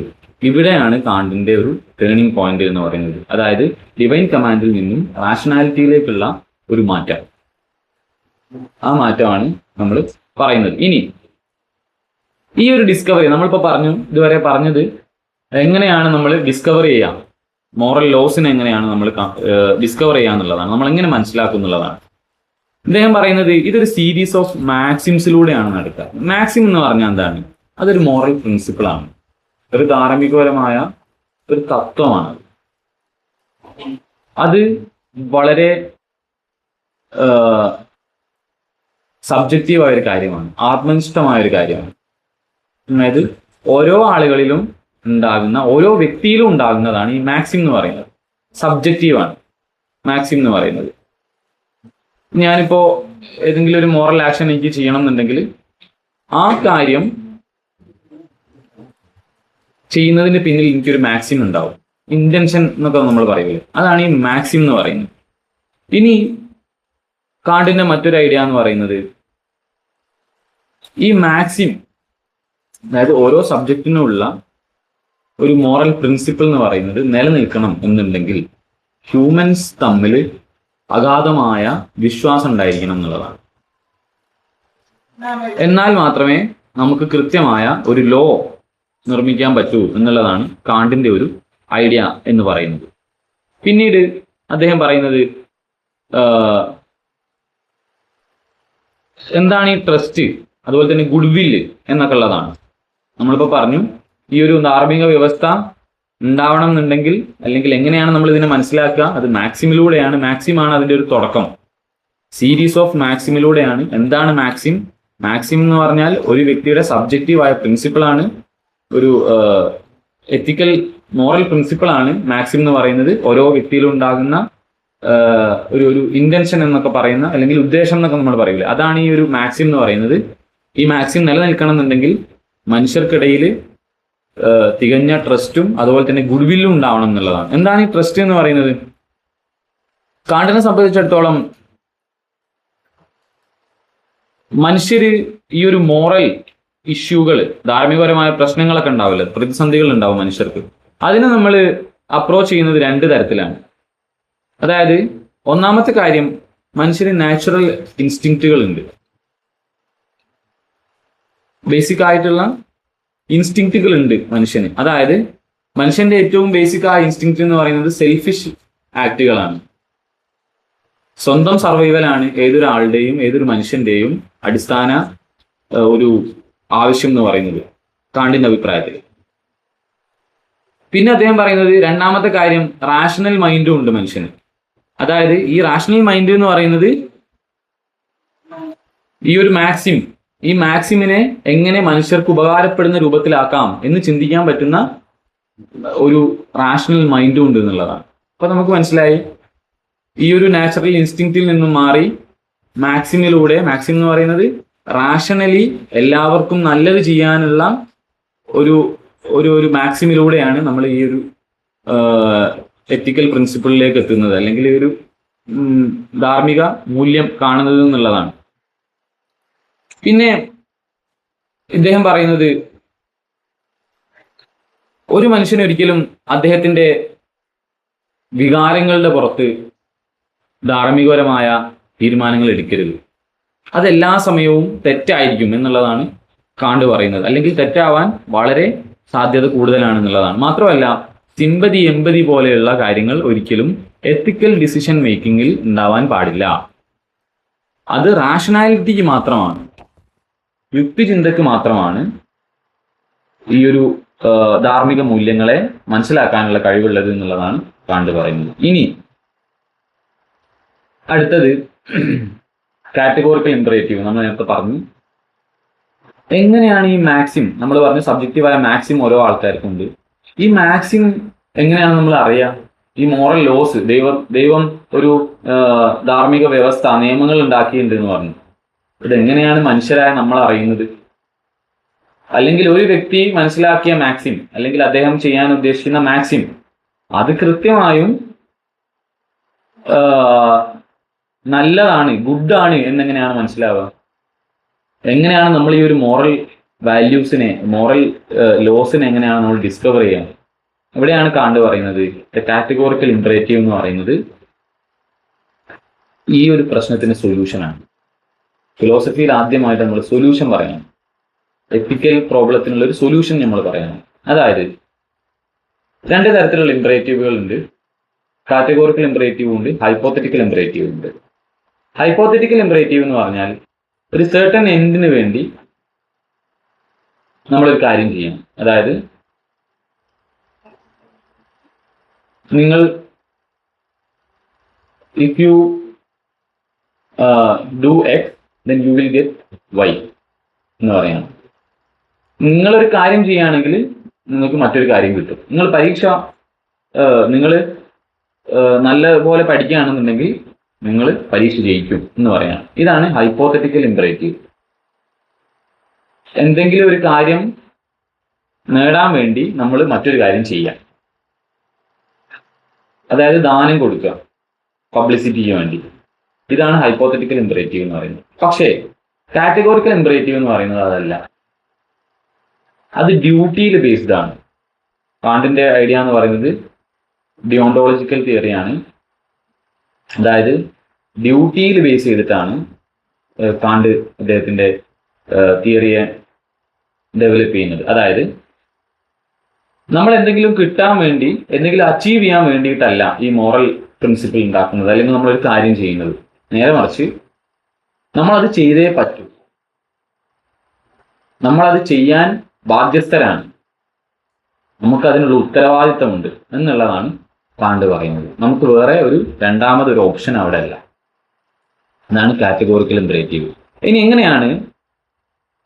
ഇവിടെയാണ് കാണ്ടിന്റെ ഒരു ടേണിംഗ് പോയിന്റ് എന്ന് പറയുന്നത്. അതായത് ഡിവൈൻ കമാൻഡിൽ നിന്നും റാഷണാലിറ്റിയിലേക്കുള്ള ഒരു മാറ്റം. ആ മാറ്റമാണ് നമ്മൾ പറയുന്നത്. ഇനി ഈ ഒരു ഡിസ്കവറി നമ്മളിപ്പോൾ പറഞ്ഞു, ഇതുവരെ പറഞ്ഞത് എങ്ങനെയാണ് നമ്മൾ ഡിസ്കവർ ചെയ്യാം, മോറൽ ലോസിനെ എങ്ങനെയാണ് നമ്മൾ ഡിസ്കവർ ചെയ്യാന്നുള്ളതാണ്, നമ്മൾ എങ്ങനെ മനസ്സിലാക്കുന്നുള്ളതാണ്. അദ്ദേഹം പറയുന്നത് ഇതൊരു സീരീസ് ഓഫ് മാക്സിംസിലൂടെയാണ് നടക്കുക. മാക്സിം എന്ന് പറഞ്ഞാൽ എന്താണ്? അതൊരു മോറൽ പ്രിൻസിപ്പിൾ ആണ്, ഒരു ധാർമ്മികപരമായ ഒരു തത്വമാണ്. അത് വളരെ സബ്ജക്റ്റീവായ ഒരു കാര്യമാണ്, ആത്മനിഷ്ഠമായ ഒരു കാര്യമാണ്. അതായത് ഓരോ ആളുകളിലും ഉണ്ടാകുന്ന, ഓരോ വ്യക്തിയിലും ഉണ്ടാകുന്നതാണ് ഈ മാക്സിം എന്ന് പറയുന്നത്. സബ്ജക്റ്റീവാണ് മാക്സിം എന്ന് പറയുന്നത്. ഞാനിപ്പോ ഏതെങ്കിലും ഒരു മോറൽ ആക്ഷൻ എനിക്ക് ചെയ്യണം എന്നുണ്ടെങ്കിൽ ആ കാര്യം ചെയ്യുന്നതിന് പിന്നിൽ എനിക്കൊരു മാക്സിം ഉണ്ടാവും, ഇന്റൻഷൻ എന്നൊക്കെ നമ്മൾ പറയൂലേ, അതാണ് ഈ മാക്സിം എന്ന് പറയുന്നത്. ഇനി കാണ്ടിന്റെ മറ്റൊരു ഐഡിയ എന്ന് പറയുന്നത് ഈ മാക്സിം, അതായത് ഓരോ സബ്ജക്റ്റിനുള്ള ഒരു മോറൽ പ്രിൻസിപ്പിൾ എന്ന് പറയുന്നത് നിലനിൽക്കണം എന്നുണ്ടെങ്കിൽ ഹ്യൂമൻസ് തമ്മിൽ അഗാധമായ വിശ്വാസം ഉണ്ടായിരിക്കണം എന്നുള്ളതാണ്. എന്നാൽ മാത്രമേ നമുക്ക് കൃത്യമായ ഒരു ലോ നിർമ്മിക്കാൻ പറ്റൂ എന്നുള്ളതാണ് കാണ്ടിന്റെ ഒരു ഐഡിയ എന്ന് പറയുന്നത്. പിന്നീട് അദ്ദേഹം പറയുന്നത് എന്താണ് ഈ ട്രസ്റ്റ്, അതുപോലെ തന്നെ ഗുഡ് വില്ല് എന്നൊക്കെ ഉള്ളതാണ്. നമ്മളിപ്പോൾ പറഞ്ഞു ഈ ഒരു ധാർമ്മിക വ്യവസ്ഥ ഉണ്ടാവണം എന്നുണ്ടെങ്കിൽ, അല്ലെങ്കിൽ എങ്ങനെയാണ് നമ്മൾ ഇതിനെ മനസ്സിലാക്കുക, അത് മാക്സിമിലൂടെയാണ്. മാക്സിമാണ് അതിൻ്റെ ഒരു തുടക്കം, സീരീസ് ഓഫ് മാക്സിമിലൂടെയാണ്. എന്താണ് മാക്സിം? മാക്സിം എന്ന് പറഞ്ഞാൽ ഒരു വ്യക്തിയുടെ സബ്ജക്റ്റീവായ പ്രിൻസിപ്പിളാണ്, ഒരു എത്തിക്കൽ മോറൽ പ്രിൻസിപ്പിളാണ് മാക്സിം എന്ന് പറയുന്നത്. ഓരോ വ്യക്തിയിലും ഉണ്ടാകുന്ന ഒരു ഇന്റൻഷൻ എന്നൊക്കെ പറയുന്ന, അല്ലെങ്കിൽ ഉദ്ദേശം എന്നൊക്കെ നമ്മൾ പറയില്ല, അതാണ് ഈ ഒരു മാക്സിം എന്ന് പറയുന്നത്. ഈ മാക്സിം നിലനിൽക്കണം എന്നുണ്ടെങ്കിൽ മനുഷ്യർക്കിടയിൽ തികഞ്ഞ ട്രസ്റ്റും അതുപോലെ തന്നെ ഗുഡ് വില്ലും ഉണ്ടാവണം എന്നുള്ളതാണ്. എന്താണ് ഈ ട്രസ്റ്റ് എന്ന് പറയുന്നത്? കാണ്ടിനെ സംബന്ധിച്ചിടത്തോളം മനുഷ്യര് ഈ ഒരു മോറൽ ഇഷ്യൂകൾ, ധാർമ്മികപരമായ പ്രശ്നങ്ങളൊക്കെ ഉണ്ടാവില്ല, പ്രതിസന്ധികൾ ഉണ്ടാവും മനുഷ്യർക്ക്. അതിനെ നമ്മൾ അപ്രോച്ച് ചെയ്യുന്നത് 2 തരത്തിലാണ്. അതായത് ഒന്നാമത്തെ കാര്യം, മനുഷ്യന് നാച്ചുറൽ ഇൻസ്റ്റിങ്ക്റ്റുകൾ ഉണ്ട്, ബേസിക് ആയിട്ടുള്ള ഇൻസ്റ്റിങ്ക്റ്റുകൾ ഉണ്ട് മനുഷ്യന്. അതായത് മനുഷ്യന്റെ ഏറ്റവും ബേസിക് ആയ ഇൻസ്റ്റിങ്ക്റ്റ് എന്ന് പറയുന്നത് സെൽഫിഷ് ആക്ടുകളാണ്. സ്വന്തം സർവൈവലാണ് ഏതൊരാളുടെയും ഏതൊരു മനുഷ്യന്റെയും അടിസ്ഥാന ഒരു ആവശ്യം എന്ന് പറയുന്നത് കാണ്ടിന്റെ അഭിപ്രായത്തിൽ. പിന്നെ അദ്ദേഹം പറയുന്നത് രണ്ടാമത്തെ കാര്യം, റാഷണൽ മൈൻഡും ഉണ്ട് മനുഷ്യന്. അതായത് ഈ റാഷണൽ മൈൻഡ് എന്ന് പറയുന്നത് ഈ ഒരു മാക്സിം, ഈ മാക്സിമിനെ എങ്ങനെ മനുഷ്യർക്ക് ഉപകാരപ്പെടുന്ന രൂപത്തിലാക്കാം എന്ന് ചിന്തിക്കാൻ പറ്റുന്ന ഒരു റാഷണൽ മൈൻഡും ഉണ്ട് എന്നുള്ളതാണ്. അപ്പൊ നമുക്ക് മനസ്സിലായി ഈ ഒരു നാച്ചുറൽ ഇൻസ്റ്റിങ്ക്റ്റിൽ നിന്നും മാറി മാക്സിമിലൂടെ, മാക്സിം എന്ന് പറയുന്നത് റാഷണലി എല്ലാവർക്കും നല്ലത് ചെയ്യാനുള്ള ഒരു ഒരു ഒരു മാക്സിമിലൂടെയാണ് നമ്മൾ ഈ ഒരു എത്തിക്കൽ പ്രിൻസിപ്പിളിലേക്ക് എത്തുന്നത്, അല്ലെങ്കിൽ ഒരു ധാർമ്മിക മൂല്യം കാണുന്നത് എന്നുള്ളതാണ്. പിന്നെ ഇദ്ദേഹം പറയുന്നത് ഒരു മനുഷ്യന് ഒരിക്കലും അദ്ദേഹത്തിന്റെ വികാരങ്ങളുടെ പുറത്ത് ധാർമ്മികപരമായ തീരുമാനങ്ങൾ എടുക്കരുത്. അതെല്ലാ സമയവും തെറ്റായിരിക്കും എന്നുള്ളതാണ് കാണ്ട് പറയുന്നത്. അല്ലെങ്കിൽ തെറ്റാവാൻ വളരെ സാധ്യത കൂടുതലാണെന്നുള്ളതാണ്. മാത്രമല്ല, സിമ്പതി എമ്പതി പോലെയുള്ള കാര്യങ്ങൾ ഒരിക്കലും എത്തിക്കൽ ഡിസിഷൻ മേക്കിങ്ങിൽ ഉണ്ടാവാൻ പാടില്ല. അത് റാഷണാലിറ്റിക്ക് മാത്രമാണ്, യുക്തിചിന്തക്ക് മാത്രമാണ് ഈ ഒരു ധാർമ്മിക മൂല്യങ്ങളെ മനസ്സിലാക്കാനുള്ള കഴിവുള്ളത് എന്നുള്ളതാണ് കാണ്ട് പറയുന്നത്. ഇനി അടുത്തത് കാറ്റഗോറിക്കൽ ഇംപറേറ്റീവ്. നമ്മൾ നേരത്തെ പറഞ്ഞു. എങ്ങനെയാണ് ഈ മാക്സിം, നമ്മൾ പറഞ്ഞു സബ്ജക്റ്റീവായ മാക്സിം ഓരോ ആൾക്കാർക്കുണ്ട്. ഈ മാക്സിം എങ്ങനെയാണ് നമ്മൾ അറിയാം? ഈ മോറൽ ലോസ്, ദൈവം ഒരു ധാർമ്മിക വ്യവസ്ഥ, നിയമങ്ങൾ ഉണ്ടാക്കിയിട്ടുണ്ട് എന്ന് പറഞ്ഞു. ഇതെങ്ങനെയാണ് മനുഷ്യരായ നമ്മൾ അറിയുന്നത്? അല്ലെങ്കിൽ ഒരു വ്യക്തി മനസ്സിലാക്കിയ മാക്സിം, അല്ലെങ്കിൽ അദ്ദേഹം ചെയ്യാൻ ഉദ്ദേശിക്കുന്ന മാക്സിം, അത് കൃത്യമായും നല്ലതാണ്, ഗുഡാണ് എന്നെങ്ങനെയാണ് മനസ്സിലാവുക? എങ്ങനെയാണ് നമ്മൾ ഈ ഒരു മോറൽ വാല്യൂസിനെ, മോറൽ ലോസിനെ എങ്ങനെയാണ് നമ്മൾ ഡിസ്കവർ ചെയ്യുക? എവിടെയാണ് കാണ്ട് പറയുന്നത് കാറ്റഗോറിക്കൽ ഇംപറേറ്റീവ് എന്ന് പറയുന്നത് ഈ ഒരു പ്രശ്നത്തിന് സൊല്യൂഷനാണ്. ഫിലോസഫിയിൽ ആദ്യമായിട്ട് നമ്മൾ സൊല്യൂഷൻ പറയണം. എത്തിക്കൽ പ്രോബ്ലത്തിനുള്ള ഒരു സൊല്യൂഷൻ നമ്മൾ പറയണം. അതായത് രണ്ട് തരത്തിലുള്ള ഇംപറേറ്റീവുകൾ ഉണ്ട്. കാറ്റഗോറിക്കൽ ഇംപറേറ്റീവ് ഉണ്ട്, ഹൈപ്പോത്തറ്റിക്കൽ ഇംപറേറ്റീവ് ഉണ്ട്. ഹൈപ്പോത്തറ്റിക്കൽ ഇംപറേറ്റീവ് എന്ന് പറഞ്ഞാൽ ഒരു സർട്ടൻ എൻഡിന് വേണ്ടി നമ്മളൊരു കാര്യം ചെയ്യണം. അതായത് നിങ്ങൾ if you do x then you will get y എന്ന് പറയണം. നിങ്ങളൊരു കാര്യം ചെയ്യുകയാണെങ്കിൽ നിങ്ങൾക്ക് മറ്റൊരു കാര്യം കിട്ടും. നിങ്ങൾ പരീക്ഷ നിങ്ങൾ നല്ലപോലെ പഠിക്കുകയാണെന്നുണ്ടെങ്കിൽ നിങ്ങൾ പരീക്ഷ ജയിക്കും എന്ന് പറയണം. ഇതാണ് ഹൈപ്പോത്തറ്റിക്കൽ ഇംപറേറ്റീവ്. എന്തെങ്കിലും ഒരു കാര്യം നേടാൻ വേണ്ടി നമ്മൾ മറ്റൊരു കാര്യം ചെയ്യാം. അതായത് ദാനം കൊടുക്കുക, പബ്ലിസിറ്റിക്ക് വേണ്ടി. ഇതാണ് ഹൈപ്പോത്തറ്റിക്കൽ ഇംപറേറ്റീവ് എന്ന് പറയുന്നത്. പക്ഷേ കാറ്റഗോറിക്കൽ ഇംപറേറ്റീവ് എന്ന് പറയുന്നത് അതല്ല. അത് ഡ്യൂട്ടിയിൽ ബേസ്ഡ് ആണ്. കാണ്ടിന്റെ ഐഡിയ എന്ന് പറയുന്നത് ഡിയോണ്ടോളജിക്കൽ തിയറിയാണ്. അതായത് ഡ്യൂട്ടിയിൽ ബേസ് ചെയ്തിട്ടാണ് കാണ്ട് അദ്ദേഹത്തിന്റെ തിയറിയെ ഡെവലപ്പ് ചെയ്യുന്നത്. അതായത് നമ്മൾ എന്തെങ്കിലും കിട്ടാൻ വേണ്ടി, എന്തെങ്കിലും അച്ചീവ് ചെയ്യാൻ വേണ്ടിയിട്ടല്ല ഈ മോറൽ പ്രിൻസിപ്പിൾ ഉണ്ടാക്കുന്നത്, അല്ലെങ്കിൽ നമ്മളൊരു കാര്യം ചെയ്യുന്നത്. നേരെ മറിച്ച് നമ്മളത് ചെയ്തേ പറ്റൂ, നമ്മളത് ചെയ്യാൻ ബാധ്യസ്ഥരാണ്, നമുക്കതിനുള്ള ഉത്തരവാദിത്തമുണ്ട് എന്നുള്ളതാണ് കാണ്ട് പറയുന്നത്. നമുക്ക് വേറെ ഒരു രണ്ടാമതൊരു ഓപ്ഷൻ അവിടെ അല്ല. അതാണ് കാറ്റഗോറിക്കൽ ഇംപറേറ്റീവ്. ഇനി എങ്ങനെയാണ്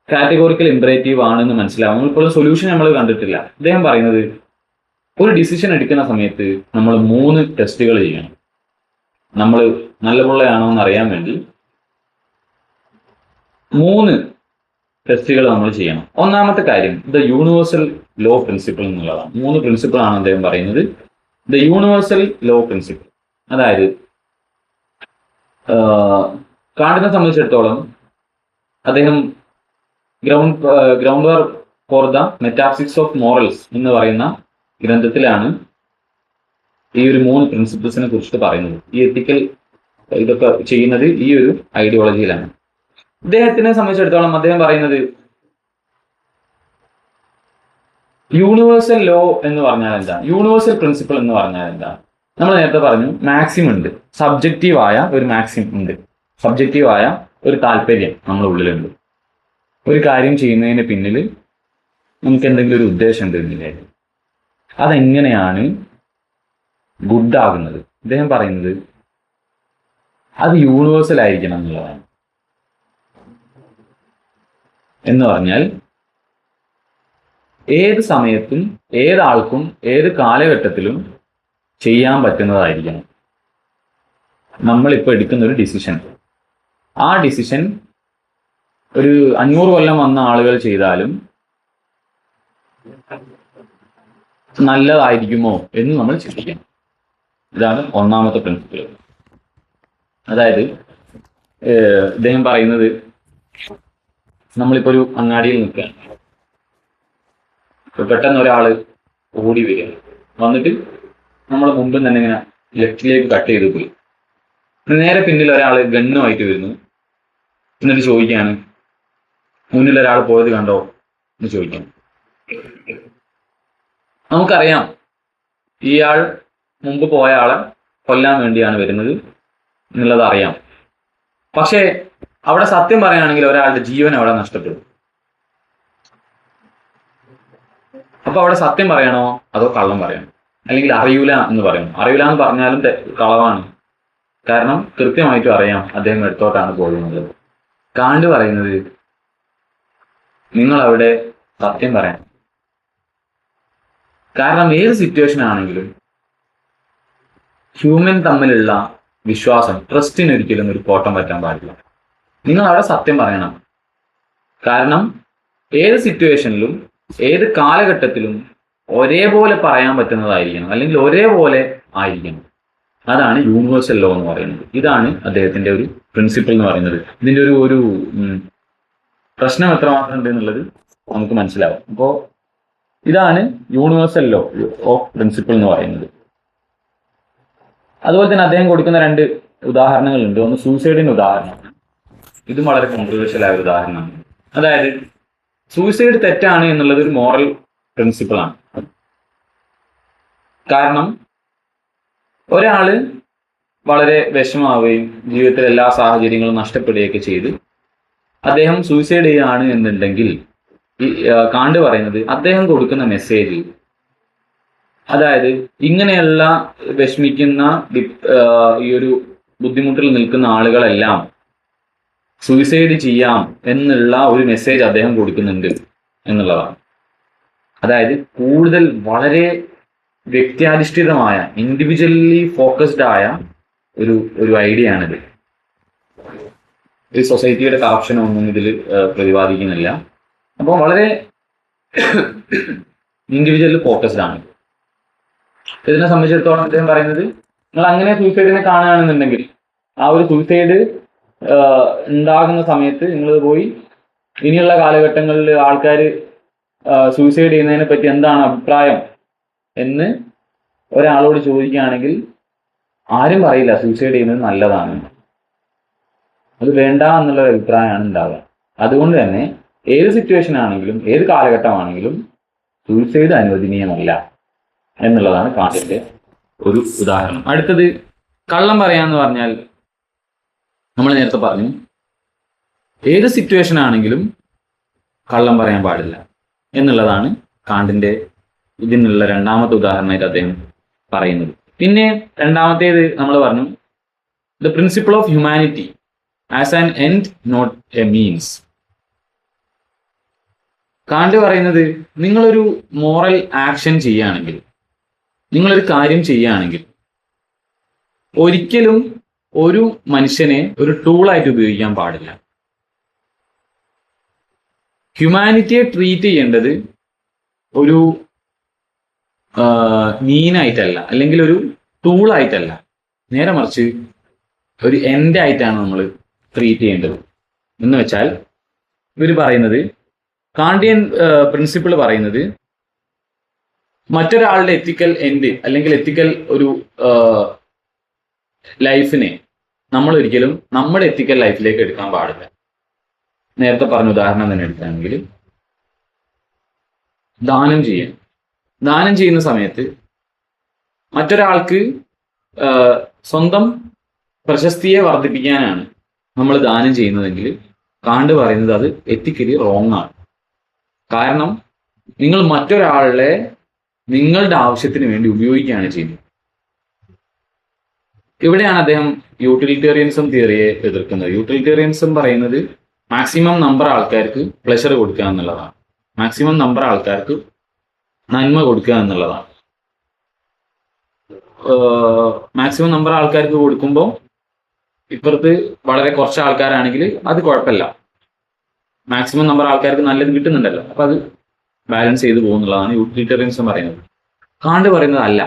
കാറ്റഗോറിക്കൽ ഇംപറേറ്റീവ് ആണെന്ന് മനസ്സിലാവും? ഇപ്പോൾ സൊല്യൂഷൻ നമ്മൾ കണ്ടിട്ടില്ല. അദ്ദേഹം പറയുന്നത് ഒരു ഡിസിഷൻ എടുക്കുന്ന സമയത്ത് നമ്മൾ 3 ടെസ്റ്റുകൾ ചെയ്യണം. നമ്മൾ നല്ലപുള്ളയാണോ എന്ന് അറിയാൻ വേണ്ടി 3 ടെസ്റ്റുകൾ നമ്മൾ ചെയ്യണം. ഒന്നാമത്തെ കാര്യം ദ യൂണിവേഴ്സൽ ലോ പ്രിൻസിപ്പിൾ എന്നുള്ളതാണ്. 3 പ്രിൻസിപ്പിൾ ആണ് അദ്ദേഹം പറയുന്നത്. ദ യൂണിവേഴ്സൽ ലോ പ്രിൻസിപ്പിൾ, അതായത് കാണ്ടിനെ സംബന്ധിച്ചിടത്തോളം അദ്ദേഹം ground work for the metaphysics of morals എന്ന് പറയുന്ന ഗ്രന്ഥത്തിലാണ് ഈ ഒരു 3 പ്രിൻസിപ്പിൾസിനെ കുറിച്ചിട്ട് പറയുന്നത്. ഈ എത്തിക്കൽ ഇതൊക്കെ ചെയ്യുന്നത് ഈ ഒരു ഐഡിയോളജിയിലാണ്. അദ്ദേഹത്തിനെ സംബന്ധിച്ചിടത്തോളം അദ്ദേഹം പറയുന്നത് യൂണിവേഴ്സൽ ലോ എന്ന് പറഞ്ഞാൽ എന്താ, യൂണിവേഴ്സൽ പ്രിൻസിപ്പിൾ എന്ന് പറഞ്ഞാൽ എന്താ? നമ്മൾ നേരത്തെ പറഞ്ഞു മാക്സിം ഉണ്ട്, സബ്ജക്റ്റീവായ ഒരു മാക്സിം ഉണ്ട്, സബ്ജക്റ്റീവായ ഒരു താല്പര്യം നമ്മുടെ ഉള്ളിലുണ്ട്. ഒരു കാര്യം ചെയ്യുന്നതിന് പിന്നിൽ നമുക്ക് എന്തെങ്കിലും ഒരു ഉദ്ദേശം ഉണ്ടെന്നില്ലേ? അതെങ്ങനെയാണ് ഗുഡ് ആകുന്നത്? അദ്ദേഹം പറയുന്നത് അത് യൂണിവേഴ്സൽ ആയിരിക്കണം എന്നുള്ളതാണ്. എന്ന് പറഞ്ഞാൽ ഏത് സമയത്തും ഏതാൾക്കും ഏത് കാലഘട്ടത്തിലും ചെയ്യാൻ പറ്റുന്നതായിരിക്കണം. നമ്മളിപ്പോൾ എടുക്കുന്ന ഒരു ഡിസിഷൻ, ആ ഡിസിഷൻ ഒരു 500 കൊല്ലം വന്ന ആളുകൾ ചെയ്താലും നല്ലതായിരിക്കുമോ എന്ന് നമ്മൾ ചിന്തിക്കണം. ഇതാണ് ഒന്നാമത്തെ പ്രിൻസിപ്പിൾ. അതായത് ഇദ്ദേഹം പറയുന്നത് നമ്മളിപ്പോ ഒരു അങ്ങാടിയിൽ നിൽക്കുകയാണ്, പെട്ടെന്ന് ഒരാള് ഓടി വരിക, വന്നിട്ട് നമ്മളെ മുമ്പിൽ തന്നെ ഇങ്ങനെ ലെഫ്റ്റിലേക്ക് കട്ട് ചെയ്ത് പോയി. നേരെ പിന്നിൽ ഒരാൾ ഗണ്ണുമായിട്ട് വരുന്നു. എന്നിട്ട് ചോദിക്കാണ്, മുന്നിൽ ഒരാൾ പോയത് കണ്ടോ എന്ന് ചോദിക്കാം. നമുക്കറിയാം ഇയാൾ മുമ്പ് പോയ ആളെ കൊല്ലാൻ വേണ്ടിയാണ് വരുന്നത് എന്നുള്ളത് അറിയാം. പക്ഷേ അവിടെ സത്യം പറയുകയാണെങ്കിൽ ഒരാളുടെ ജീവൻ അവിടെ നഷ്ടപ്പെടും. അപ്പൊ അവിടെ സത്യം പറയണോ അതോ കള്ളം പറയണോ? അല്ലെങ്കിൽ അറിയൂല എന്ന് പറയണം. അറിയൂല എന്ന് പറഞ്ഞാലും കളവാണ്. കാരണം കൃത്യമായിട്ടും അറിയാം അദ്ദേഹം എടുത്തോട്ടാണ് പോകുന്നത്. കാണ്ട് പറയുന്നത് നിങ്ങൾ അവിടെ സത്യം പറയണം. കാരണം ഏത് സിറ്റുവേഷൻ ആണെങ്കിലും ഹ്യൂമൻ തമ്മിലുള്ള വിശ്വാസം, ട്രസ്റ്റിന് ഒരിക്കലും ഒരു കോട്ടം പറ്റാൻ പാടില്ല. നിങ്ങൾ അവിടെ സത്യം പറയണം. കാരണം ഏത് സിറ്റുവേഷനിലും ഏത് കാലഘട്ടത്തിലും ഒരേപോലെ പറയാൻ പറ്റുന്നതായിരിക്കണം, അല്ലെങ്കിൽ ഒരേപോലെ ആയിരിക്കണം. അതാണ് യൂണിവേഴ്സൽ ലോ എന്ന് പറയുന്നത്. ഇതാണ് അദ്ദേഹത്തിന്റെ ഒരു പ്രിൻസിപ്പിൾ എന്ന് പറയുന്നത്. ഇതിന്റെ ഒരു പ്രശ്നം എത്രമാത്രം ഉണ്ട് എന്നുള്ളത് നമുക്ക് മനസ്സിലാവും. അപ്പോൾ ഇതാണ് യൂണിവേഴ്സൽ ലോ ഓഫ് പ്രിൻസിപ്പിൾ എന്ന് പറയുന്നത്. അതുപോലെ തന്നെ അദ്ദേഹം കൊടുക്കുന്ന 2 ഉദാഹരണങ്ങളുണ്ട്. ഒന്ന് സൂസൈഡിന്റെ ഉദാഹരണം. ഇതും വളരെ കോൺട്രവേഴ്ഷ്യൽ ആയ ഒരു ഉദാഹരണമാണ്. അതായത് സൂസൈഡ് തെറ്റാണ് എന്നുള്ളത് ഒരു മോറൽ പ്രിൻസിപ്പിളാണ്. കാരണം ഒരാള് വളരെ വിഷമാവുകയും ജീവിതത്തിലെ എല്ലാ സാഹചര്യങ്ങളും നഷ്ടപ്പെടുകയൊക്കെ ചെയ്ത് അദ്ദേഹം സൂസൈഡ് ചെയ്യുകയാണ് എന്നുണ്ടെങ്കിൽ കാണ്ട് പറയുന്നത് അദ്ദേഹം കൊടുക്കുന്ന മെസ്സേജ്, അതായത് ഇങ്ങനെയുള്ള വിഷമിക്കുന്ന ഈ ഒരു ബുദ്ധിമുട്ടിൽ നിൽക്കുന്ന ആളുകളെല്ലാം സൂയിസൈഡ് ചെയ്യാം എന്നുള്ള ഒരു മെസ്സേജ് അദ്ദേഹം കൊടുക്കുന്നുണ്ട് എന്നുള്ളതാണ്. അതായത് കൂടുതൽ വളരെ വ്യക്തിയാധിഷ്ഠിതമായ, ഇൻഡിവിജ്വലി ഫോക്കസ്ഡ് ആയ ഒരു ഐഡിയ ആണിത്. ഈ സൊസൈറ്റിയുടെ കറപ്ഷനൊന്നും ഇതിൽ പ്രതിപാദിക്കുന്നില്ല. അപ്പോൾ വളരെ ഇൻഡിവിജ്വലി ഫോക്കസ്ഡ് ആണ്. ഇതിനെ സംബന്ധിച്ചിടത്തോളം അദ്ദേഹം പറയുന്നത്, നിങ്ങൾ അങ്ങനെ സൂയിസൈഡിനെ കാണുകയാണെന്നുണ്ടെങ്കിൽ ആ ഒരു സൂയിസൈഡ് ഉണ്ടാകുന്ന സമയത്ത് നിങ്ങൾ പോയി ഇനിയുള്ള കാലഘട്ടങ്ങളിൽ ആൾക്കാർ സൂയിസൈഡ് ചെയ്യുന്നതിനെ പറ്റി എന്താണ് അഭിപ്രായം എന്ന് ഒരാളോട് ചോദിക്കുകയാണെങ്കിൽ ആരും പറയില്ല സൂയിസൈഡ് ചെയ്യുന്നത് നല്ലതാണ്, അത് വേണ്ട എന്നുള്ള ഒരു അഭിപ്രായമാണ് ഉണ്ടാവുക. അതുകൊണ്ട് തന്നെ ഏത് സിറ്റുവേഷൻ ആണെങ്കിലും ഏത് കാലഘട്ടമാണെങ്കിലും സൂയിസൈഡ് അനുവദനീയമല്ല എന്നുള്ളതാണ് കാണ്ടിന്റെ ഒരു ഉദാഹരണം. അടുത്തത് കള്ളം പറയാന്ന് പറഞ്ഞാൽ നമ്മൾ നേരത്തെ പറഞ്ഞു, ഏത് സിറ്റുവേഷൻ ആണെങ്കിലും കള്ളം പറയാൻ പാടില്ല എന്നുള്ളതാണ് കാണ്ടിന്റെ ഇതിനുള്ള 2ാമത്തെ ഉദാഹരണമായിട്ട് അദ്ദേഹം പറയുന്നത്. പിന്നെ 2ാമത്തേത് നമ്മൾ പറഞ്ഞു, the principle of humanity as an end not a means. Kant പറയുന്നത്, നിങ്ങളൊരു മോറൽ ആക്ഷൻ ചെയ്യുകയാണെങ്കിൽ, നിങ്ങളൊരു കാര്യം ചെയ്യുകയാണെങ്കിൽ ഒരിക്കലും ഒരു മനുഷ്യനെ ഒരു ടൂളായിട്ട് ഉപയോഗിക്കാൻ പാടില്ല. ഹ്യൂമാനിറ്റിയെ ട്രീറ്റ് ചെയ്യേണ്ടത് ഒരു മീനായിട്ടല്ല, അല്ലെങ്കിൽ ഒരു ടൂളായിട്ടല്ല, നേരെ മറിച്ച് ഒരു എൻഡ് ആയിട്ടാണ് നമ്മൾ ട്രീറ്റ് ചെയ്യേണ്ടത്. എന്ന് വെച്ചാൽ ഇവർ പറയുന്നത്, കാണ്ടിയൻ പ്രിൻസിപ്പിൾ പറയുന്നത്, മറ്റൊരാളുടെ എത്തിക്കൽ എൻഡ് അല്ലെങ്കിൽ എത്തിക്കൽ ഒരു ലൈഫിനെ നമ്മൾ ഒരിക്കലും നമ്മുടെ എത്തിക്കൽ ലൈഫിലേക്ക് എടുക്കാൻ പാടില്ല. നേരത്തെ പറഞ്ഞ ഉദാഹരണം തന്നെ എടുക്കുകയാണെങ്കിൽ, ദാനം ചെയ്യുന്ന സമയത്ത് മറ്റൊരാൾക്ക് സ്വന്തം പ്രശസ്തിയെ വർദ്ധിപ്പിക്കാനാണ് നമ്മൾ ദാനം ചെയ്യുന്നതെങ്കിൽ കാണ്ട് പറയുന്നത് അത് എത്തിക്കലി റോങ് ആണ്. കാരണം നിങ്ങൾ മറ്റൊരാളെ നിങ്ങളുടെ ആവശ്യത്തിന് വേണ്ടി ഉപയോഗിക്കുകയാണ് ചെയ്യുന്നത്. ഇവിടെയാണ് അദ്ദേഹം യൂട്ടിലിറ്റേറിയനിസം തിയറിയെ എതിർക്കുന്നത്. യൂട്ടിലിറ്റേറിയനിസം പറയുന്നത് മാക്സിമം നമ്പർ ആൾക്കാർക്ക് പ്ലഷർ കൊടുക്കുക എന്നുള്ളതാണ്, മാക്സിമം നമ്പർ ആൾക്കാർക്ക് നന്മ കൊടുക്കുക എന്നുള്ളതാണ്. മാക്സിമം നമ്പർ ആൾക്കാർക്ക് കൊടുക്കുമ്പോൾ ഇപ്പുറത്ത് വളരെ കുറച്ച് ആൾക്കാരാണെങ്കിൽ അത് കുഴപ്പമില്ല, മാക്സിമം നമ്പർ ആൾക്കാർക്ക് നല്ലത് കിട്ടുന്നുണ്ടല്ലോ, അപ്പൊ അത് ബാലൻസ് ചെയ്ത് പോകുന്നുള്ളതാണ് യൂട്ടിലിറ്റേറിയനിസം പറയുന്നത്. കാണ്ട് പറയുന്നത് അല്ല,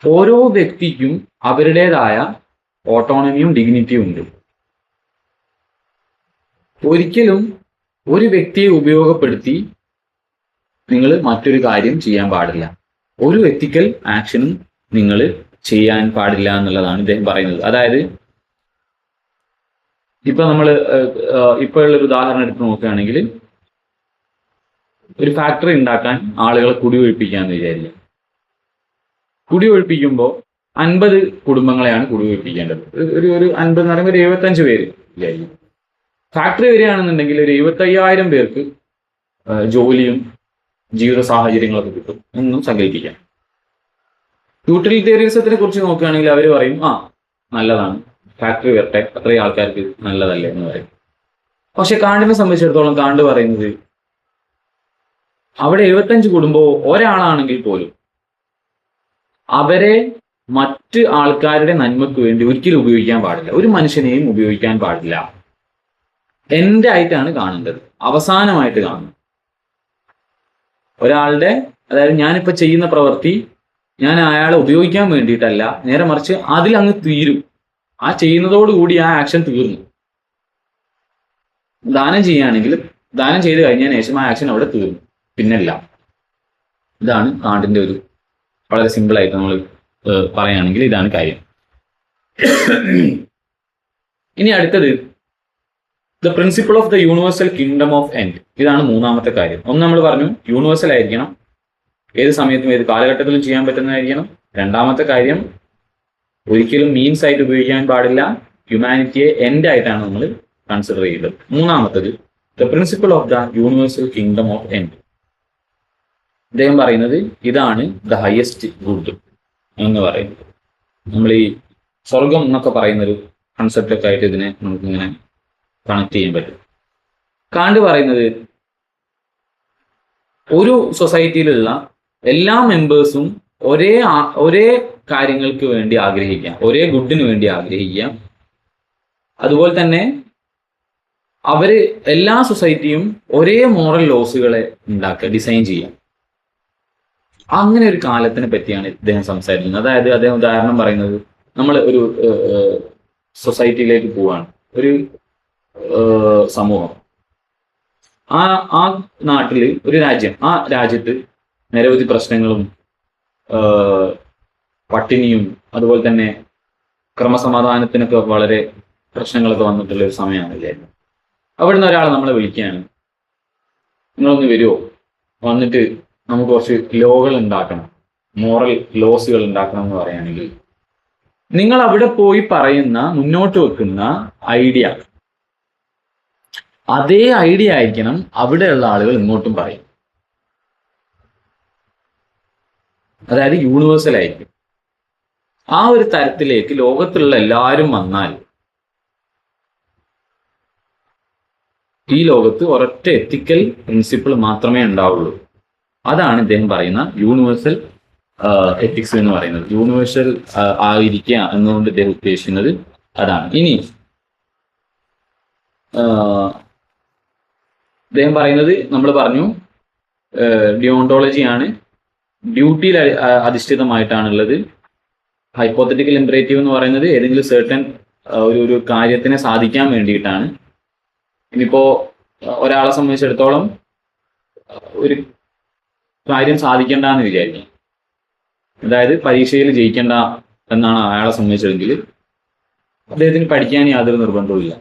ഓരോ വ്യക്തിക്കും അവരുടേതായ ഓട്ടോണമിയും ഡിഗ്നിറ്റിയും ഉണ്ട്. ഒരിക്കലും ഒരു വ്യക്തിയെ ഉപയോഗപ്പെടുത്തി നിങ്ങൾ മറ്റൊരു കാര്യം ചെയ്യാൻ പാടില്ല. ഒരു എത്തിക്കൽ ആക്ഷനും നിങ്ങൾ ചെയ്യാൻ പാടില്ല എന്നുള്ളതാണ് ഇദ്ദേഹം പറയുന്നത്. അതായത് ഇപ്പൊ നമ്മൾ ഇപ്പോഴുള്ളൊരു ഉദാഹരണം എടുത്ത് നോക്കുകയാണെങ്കിൽ, ഒരു ഫാക്ടറി ഉണ്ടാക്കാൻ ആളുകളെ കുടിയൊഴിപ്പിക്കാന്ന് വിചാരിക്കുക. കുടിയൊഴിപ്പിക്കുമ്പോൾ 50 കുടുംബങ്ങളെയാണ് കുടിയൊഴിപ്പിക്കേണ്ടത്. ഒരു 50 എന്ന് പറയുമ്പോൾ ഒരു 75 പേര് വിചാരിക്കും. ഫാക്ടറി വരികയാണെന്നുണ്ടെങ്കിൽ ഒരു 75,000 പേർക്ക് ജോലിയും ജീവിത സാഹചര്യങ്ങളൊക്കെ കിട്ടും എന്നും സങ്കല്പിക്കാം. യൂട്ടിലിറ്റേറിയനിസത്തിനെ കുറിച്ച് നോക്കുകയാണെങ്കിൽ അവർ പറയും നല്ലതാണ്, ഫാക്ടറി വരട്ടെ, അത്രയും ആൾക്കാർക്ക് നല്ലതല്ലേ എന്ന് പറയും. പക്ഷെ കാണ്ടിനെ സംബന്ധിച്ചിടത്തോളം കാണ്ട് പറയുന്നത് അവിടെ 75 കുടുംബവും ഒരാളാണെങ്കിൽ പോലും അവരെ മറ്റ് ആൾക്കാരുടെ നന്മയ്ക്ക് വേണ്ടി ഒരിക്കലും ഉപയോഗിക്കാൻ പാടില്ല. ഒരു മനുഷ്യനെയും ഉപയോഗിക്കാൻ പാടില്ല. എൻ്റെ ആയിട്ടാണ് കാണേണ്ടത്, അവസാനമായിട്ട് കാണുന്നത്. ഒരാളുടെ, അതായത് ഞാനിപ്പോൾ ചെയ്യുന്ന പ്രവൃത്തി ഞാൻ അയാളെ ഉപയോഗിക്കാൻ വേണ്ടിയിട്ടല്ല, നേരെ മറിച്ച് അതിലങ്ങ് തീരും. ആ ചെയ്യുന്നതോടുകൂടി ആ ആക്ഷൻ തീർന്നു. ദാനം ചെയ്യുകയാണെങ്കിൽ ദാനം ചെയ്ത് കഴിഞ്ഞതിന് ശേഷം ആ ആക്ഷൻ അവിടെ തീർന്നു, പിന്നല്ല. ഇതാണ് കാണ്ടിന്റെ ഒരു വളരെ സിമ്പിൾ ആയിട്ട് നമ്മൾ പറയുകയാണെങ്കിൽ ഇതാണ് കാര്യം. ഇനി അടുത്തത് the principle of the universal kingdom of end. ഇതാണ് മൂന്നാമത്തെ കാര്യം. ഒന്ന് നമ്മൾ പറഞ്ഞു യൂണിവേഴ്സൽ ആയിരിക്കണം, ഏത് സമയത്തും ഏത് കാലഘട്ടത്തിലും ചെയ്യാൻ പറ്റുന്നതായിരിക്കണം. രണ്ടാമത്തെ കാര്യം ഒരിക്കലും മീൻസ് ആയിട്ട് ഉപയോഗിക്കാൻ പാടില്ല, ഹ്യൂമാനിറ്റിയെ എൻഡ് ആയിട്ടാണ് നമ്മൾ കൺസിഡർ ചെയ്യേണ്ടത്. മൂന്നാമത്തത് the principle of the universal kingdom of end. അദ്ദേഹം പറയുന്നത് ഇതാണ് ദ ഹയസ്റ്റ് ഗുഡ് എന്ന് പറയുന്നത്. നമ്മൾ ഈ സ്വർഗം എന്നൊക്കെ പറയുന്നൊരു കൺസെപ്റ്റൊക്കെ ആയിട്ട് ഇതിനെ നമുക്കിങ്ങനെ കണക്ട് ചെയ്യാൻ പറ്റും. കാണ്ട് പറയുന്നത് ഒരു സൊസൈറ്റിയിലുള്ള എല്ലാ മെമ്പേഴ്സും ഒരേ കാര്യങ്ങൾക്ക് വേണ്ടി ആഗ്രഹിക്കാം, ഒരേ ഗുഡിന് വേണ്ടി ആഗ്രഹിക്കാം. അതുപോലെ തന്നെ അവര് എല്ലാ സൊസൈറ്റിയും ഒരേ മോറൽ ലോസുകളെ ഉണ്ടാക്കുക, ഡിസൈൻ ചെയ്യാം. അങ്ങനെ ഒരു കാലത്തിനെ പറ്റിയാണ് ഇദ്ദേഹം സംസാരിക്കുന്നത്. അതായത് അദ്ദേഹം ഉദാഹരണം പറയുന്നത്, നമ്മൾ ഒരു സൊസൈറ്റിയിലേക്ക് പോവാണ്, ഒരു സമൂഹം, ആ നാട്ടില് ഒരു രാജ്യം, ആ രാജ്യത്ത് നിരവധി പ്രശ്നങ്ങളും പട്ടിണിയും അതുപോലെ തന്നെ ക്രമസമാധാനത്തിനൊക്കെ വളരെ പ്രശ്നങ്ങളൊക്കെ വന്നിട്ടുള്ള ഒരു സമയമാണല്ലേ. അവിടുന്ന് ഒരാൾ നമ്മളെ വിളിക്കുകയാണ്, നിങ്ങളൊന്ന് വരുമോ, വന്നിട്ട് നമുക്ക് കുറച്ച് ലോകൾ ഉണ്ടാക്കണം, മോറൽ ലോസുകൾ ഉണ്ടാക്കണം എന്ന് പറയുകയാണെങ്കിൽ, നിങ്ങൾ അവിടെ പോയി പറയുന്ന, മുന്നോട്ട് വെക്കുന്ന ഐഡിയ, അതേ ഐഡിയ ആയിരിക്കണം അവിടെയുള്ള ആളുകൾ ഇങ്ങോട്ടും പറയും. അതായത് യൂണിവേഴ്സൽ ആയിരിക്കും. ആ ഒരു തരത്തിലേക്ക് ലോകത്തിലുള്ള എല്ലാവരും വന്നാൽ ഈ ലോകത്ത് ഒരൊറ്റ എത്തിക്കൽ പ്രിൻസിപ്പിൾ മാത്രമേ ഉണ്ടാവുള്ളൂ. അതാണ് ഇദ്ദേഹം പറയുന്ന യൂണിവേഴ്സൽ എത്തിക്സ് എന്ന് പറയുന്നത്. യൂണിവേഴ്സൽ ആയിരിക്കുക എന്നുകൊണ്ട് ഇദ്ദേഹം ഉദ്ദേശിക്കുന്നത് അതാണ്. ഇനി അദ്ദേഹം പറയുന്നത് നമ്മൾ പറഞ്ഞു ഡിയോണ്ടോളജിയാണ്, ഡ്യൂട്ടിയിൽ അധിഷ്ഠിതമായിട്ടാണുള്ളത്. ഹൈപ്പോത്തറ്റിക്കൽ ഇംപറേറ്റീവ് എന്ന് പറയുന്നത് ഏതെങ്കിലും സെർട്ടൻ ഒരു കാര്യത്തിനെ സാധിക്കാൻ വേണ്ടിയിട്ടാണ്. ഇനിയിപ്പോ ഒരാളെ സംബന്ധിച്ചിടത്തോളം ഒരു കാര്യം സാധിക്കേണ്ട എന്ന് വിചാരിക്കും, അതായത് പരീക്ഷയിൽ ജയിക്കേണ്ട എന്നാണ് അയാളെ സംബന്ധിച്ചതെങ്കിൽ അദ്ദേഹത്തിന് പഠിക്കാൻ യാതൊരു നിർബന്ധവുമില്ല.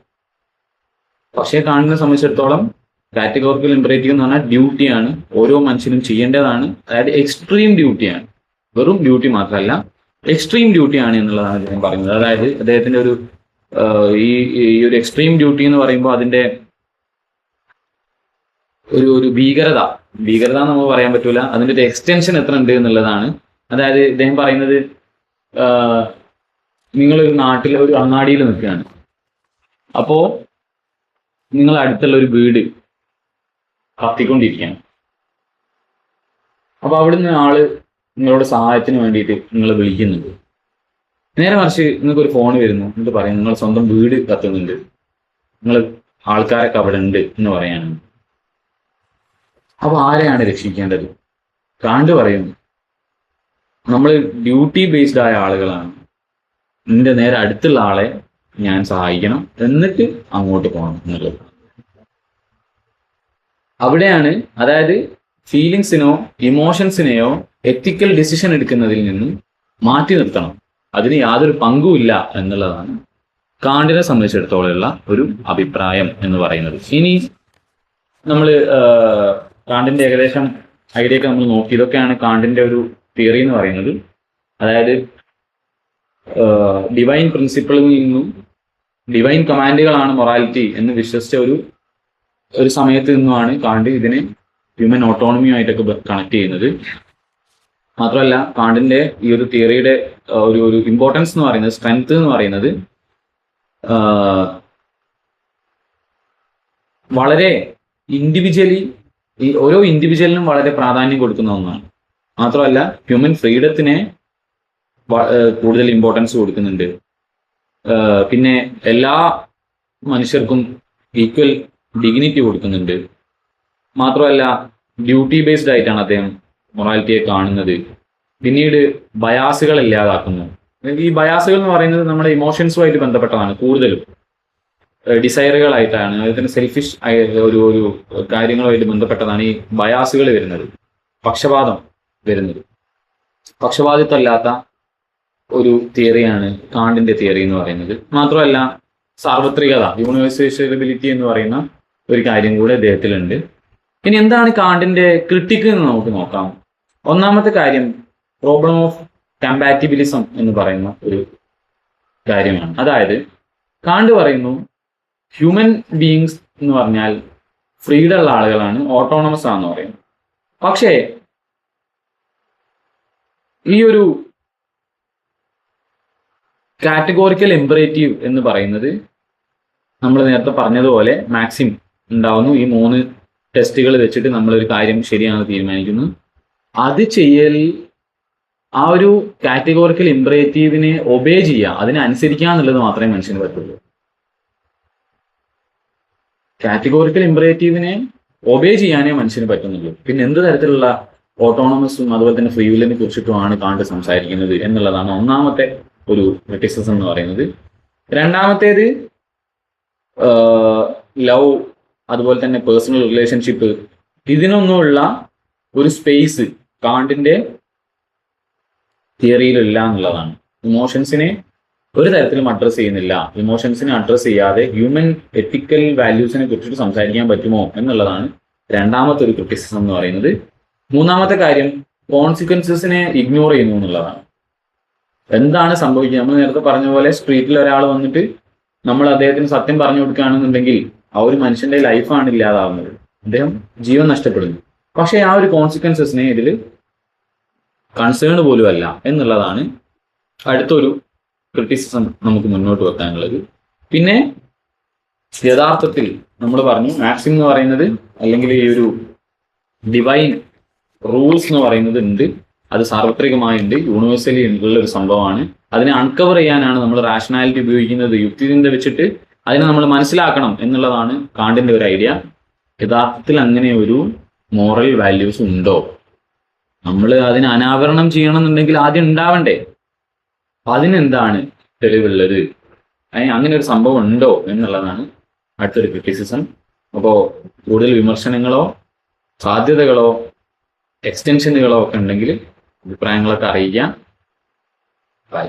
പക്ഷേ കാണുന്നതിനെ സംബന്ധിച്ചിടത്തോളം കാറ്റഗോറിക്കൽ ഇംപറേറ്റീവ് എന്ന് പറഞ്ഞാൽ ഡ്യൂട്ടിയാണ്, ഓരോ മനുഷ്യനും ചെയ്യേണ്ടതാണ്. അതായത് എക്സ്ട്രീം ഡ്യൂട്ടിയാണ്, വെറും ഡ്യൂട്ടി മാത്രമല്ല എക്സ്ട്രീം ഡ്യൂട്ടിയാണ് എന്നുള്ളതാണ് അദ്ദേഹം പറയുന്നത്. അതായത് അദ്ദേഹത്തിന്റെ ഈ ഒരു എക്സ്ട്രീം ഡ്യൂട്ടി എന്ന് പറയുമ്പോൾ അതിന്റെ ഒരു ഭീകരത നമുക്ക് പറയാൻ പറ്റൂല, അതിന്റെ ഒരു എക്സ്റ്റൻഷൻ എത്ര ഉണ്ട് എന്നുള്ളതാണ്. അതായത് ഇദ്ദേഹം പറയുന്നത്, നിങ്ങളൊരു നാട്ടിലെ ഒരു അങ്ങാടിയിൽ നിൽക്കുകയാണ്, അപ്പോ നിങ്ങൾ അടുത്തുള്ള ഒരു വീട് കത്തിക്കൊണ്ടിരിക്കുകയാണ്. അപ്പൊ അവിടുന്ന് ആള് നിങ്ങളുടെ സഹായത്തിന് വേണ്ടിയിട്ട് നിങ്ങളെ വിളിക്കുന്നുണ്ട്. നേരെ മറിച്ച് നിങ്ങൾക്ക് ഒരു ഫോൺ വരുന്നു, എന്നിട്ട് പറയും നിങ്ങൾ സ്വന്തം വീട് കത്തുന്നുണ്ട്, നിങ്ങൾ ആൾക്കാരൊക്കെ അവിടെ ഉണ്ട് എന്ന് പറയാനാണ്. അപ്പൊ ആരെയാണ് രക്ഷിക്കേണ്ടത്? കാണ്ട് പറയും നമ്മൾ ഡ്യൂട്ടി ബേസ്ഡ് ആയ ആളുകളാണ്, നിന്റെ നേരെ അടുത്തുള്ള ആളെ ഞാൻ സഹായിക്കണം, എന്നിട്ട് അങ്ങോട്ട് പോകണം എന്നുള്ളത്. അവിടെയാണ്, അതായത് ഫീലിങ്സിനോ ഇമോഷൻസിനെയോ എത്തിക്കൽ ഡിസിഷൻ എടുക്കുന്നതിൽ നിന്നും മാറ്റി നിർത്തണം. അതിന് യാതൊരു പങ്കുമില്ല എന്നുള്ളതാണ് കാണ്ടിനെ സംബന്ധിച്ചിടത്തോളമുള്ള ഒരു അഭിപ്രായം എന്ന് പറയുന്നത്. ഇനി നമ്മൾ കാണ്ടിന്റെ ഏകദേശം ഐഡിയ ഒക്കെ നമ്മൾ നോക്കി. ഇതൊക്കെയാണ് കാണ്ടിന്റെ ഒരു തിയറി എന്ന് പറയുന്നത്. അതായത് ഡിവൈൻ പ്രിൻസിപ്പിളിൽ നിന്നും ഡിവൈൻ കമാൻഡുകളാണ് മൊറാലിറ്റി എന്ന് വിശ്വസിച്ച ഒരു സമയത്ത് നിന്നുമാണ് കാണ്ട് ഇതിനെ ഹ്യൂമൻ ഓട്ടോണമിയുമായിട്ടൊക്കെ കണക്ട് ചെയ്യുന്നത്. മാത്രമല്ല കാണ്ടിന്റെ ഈ ഒരു തിയറിയുടെ ഒരു ഇമ്പോർട്ടൻസ് എന്ന് പറയുന്നത്, സ്ട്രെങ്ത് എന്ന് പറയുന്നത് വളരെ ഇൻഡിവിജ്വലി ഓരോ ഇൻഡിവിജ്വലിനും വളരെ പ്രാധാന്യം കൊടുക്കുന്ന ഒന്നാണ്. മാത്രമല്ല ഹ്യൂമൻ ഫ്രീഡത്തിനെ കൂടുതൽ ഇമ്പോർട്ടൻസ് കൊടുക്കുന്നുണ്ട്. പിന്നെ എല്ലാ മനുഷ്യർക്കും ഈക്വൽ ഡിഗ്നിറ്റി കൊടുക്കുന്നുണ്ട്. മാത്രമല്ല ഡ്യൂട്ടി ബേസ്ഡ് ആയിട്ടാണ് അദ്ദേഹം മൊറാലിറ്റിയെ കാണുന്നത്. പിന്നീട് ബയാസുകൾ ഇല്ലാതാക്കുന്നു. ഈ ബയാസുകൾ എന്ന് പറയുന്നത് നമ്മുടെ ഇമോഷൻസുമായിട്ട് ബന്ധപ്പെട്ടതാണ്. കൂടുതലും ഡിസൈറുകളായിട്ടാണ്, അതുപോലെ സെൽഫിഷ് ഒരു കാര്യങ്ങളുമായിട്ട് ബന്ധപ്പെട്ടതാണ് ഈ ബയാസുകൾ വരുന്നത്, പക്ഷപാതം വരുന്നത്. പക്ഷപാതിത്വമല്ലാത്ത ഒരു തിയറിയാണ് കാണ്ടിന്റെ തിയറി എന്ന് പറയുന്നത്. മാത്രമല്ല സാർവത്രികത, യൂണിവേഴ്സലബിലിറ്റി എന്ന് പറയുന്ന ഒരു കാര്യം കൂടെ അദ്ദേഹത്തിലുണ്ട്. ഇനി എന്താണ് കാണ്ടിന്റെ ക്രിട്ടിക്ക് എന്ന് നമുക്ക് നോക്കാം. ഒന്നാമത്തെ കാര്യം പ്രോബ്ലം ഓഫ് കമ്പാറ്റിബിലിസം എന്ന് പറയുന്ന ഒരു കാര്യമാണ്. അതായത് കാണ്ട് പറയുന്നു ഹ്യൂമൻ ബീയിങ്സ് എന്ന് പറഞ്ഞാൽ ഫ്രീഡം ഉള്ള ആളുകളാണ്, ഓട്ടോണമസ് ആണെന്ന് പറയുന്നു. പക്ഷേ ഈ ഒരു കാറ്റഗോറിക്കൽ ഇംപറേറ്റീവ് എന്ന് പറയുന്നത് നമ്മൾ നേരത്തെ പറഞ്ഞതുപോലെ മാക്സിം ഉണ്ടാവുന്നു. ഈ 3 ടെസ്റ്റുകൾ വെച്ചിട്ട് നമ്മളൊരു കാര്യം ശരിയാണെന്ന് തീരുമാനിക്കുന്നു. അത് ചെയ്യൽ ആ ഒരു കാറ്റഗോറിക്കൽ ഇംപറേറ്റീവിനെ ഒബേ ചെയ്യുക, അതിനെ അനുസരിക്കുക എന്നുള്ളത് മാത്രമേ മനുഷ്യന് പറ്റുള്ളൂ. കാറ്റഗോറിക്കൽ ഇംപറേറ്റീവിനെ ഒബേ ചെയ്യാനേ മനുഷ്യന് പറ്റുന്നുള്ളൂ. പിന്നെ എന്ത് തരത്തിലുള്ള ഓട്ടോണമസും അതുപോലെ തന്നെ ഫ്രീ വില്ലിനെ കുറിച്ചിട്ടുമാണ് കാണ്ട് സംസാരിക്കുന്നത് എന്നുള്ളതാണ് ഒന്നാമത്തെ ഒരു ക്രിറ്റിസിസം എന്ന് പറയുന്നത്. രണ്ടാമത്തേത് ലവ്, അതുപോലെ തന്നെ പേഴ്സണൽ റിലേഷൻഷിപ്പ്, ഇതിനൊന്നുമുള്ള ഒരു സ്പേസ് കാണ്ടിന്റെ തിയറിയിലില്ല എന്നുള്ളതാണ്. ഇമോഷൻസിനെ ഒരു തരത്തിലും അഡ്രസ് ചെയ്യുന്നില്ല. ഇമോഷൻസിനെ അഡ്രസ് ചെയ്യാതെ ഹ്യൂമൻ എത്തിക്കൽ വാല്യൂസിനെ കുറിച്ചിട്ട് സംസാരിക്കാൻ പറ്റുമോ എന്നുള്ളതാണ് രണ്ടാമത്തെ ഒരു ക്രിറ്റിസിസം എന്ന് പറയുന്നത്. മൂന്നാമത്തെ കാര്യം കോൺസിക്വൻസസിനെ ഇഗ്നോർ ചെയ്യുന്നു എന്നുള്ളതാണ്. എന്താണ് സംഭവിക്കുക? നമ്മൾ നേരത്തെ പറഞ്ഞ പോലെ സ്ട്രീറ്റിൽ ഒരാൾ വന്നിട്ട് നമ്മൾ അദ്ദേഹത്തിന് സത്യം പറഞ്ഞു കൊടുക്കുകയാണെന്നുണ്ടെങ്കിൽ ആ ഒരു മനുഷ്യന്റെ ലൈഫാണ് ഇല്ലാതാവുന്നത്, അദ്ദേഹം ജീവൻ നഷ്ടപ്പെടുന്നു. പക്ഷേ ആ ഒരു കോൺസിക്വൻസസിനെ ഇതിൽ കൺസേൺ പോലും അല്ല എന്നുള്ളതാണ് അടുത്തൊരു ക്രിറ്റിസിസം നമുക്ക് മുന്നോട്ട് വെക്കാനുള്ളത്. പിന്നെ യഥാർത്ഥത്തിൽ നമ്മൾ പറഞ്ഞു മാക്സിം എന്ന് പറയുന്നത്, അല്ലെങ്കിൽ ഈ ഒരു ഡിവൈൻ റൂൾസ് എന്ന് പറയുന്നത് ഉണ്ട്, അത് സാർവത്രികമായുണ്ട്, യൂണിവേഴ്സലി ഉള്ള ഒരു സംഭവമാണ്. അതിനെ അൺകവർ ചെയ്യാനാണ് നമ്മൾ റാഷണാലിറ്റി ഉപയോഗിക്കുന്നത്. യുക്തിചിന്ത വെച്ചിട്ട് അതിനെ നമ്മൾ മനസ്സിലാക്കണം എന്നുള്ളതാണ് കാണ്ടിന്റെ ഒരു ഐഡിയ. യഥാർത്ഥത്തിൽ അങ്ങനെ ഒരു മോറൽ വാല്യൂസ് ഉണ്ടോ? നമ്മൾ അതിനെ അനാവരണം ചെയ്യണമെന്നുണ്ടെങ്കിൽ ആദ്യം ഉണ്ടാവണ്ടേ? അതിനെന്താണ് തെളിവുള്ളത്? അങ്ങനെ ഒരു സംഭവം ഉണ്ടോ എന്നുള്ളതാണ് അടുത്തൊരു ക്രിറ്റിസിസം. അപ്പോൾ കൂടുതൽ വിമർശനങ്ങളോ സാധ്യതകളോ എക്സ്റ്റൻഷനുകളോ ഒക്കെ ഉണ്ടെങ്കിൽ അഭിപ്രായങ്ങളൊക്കെ അറിയിക്കാം. ബൈ.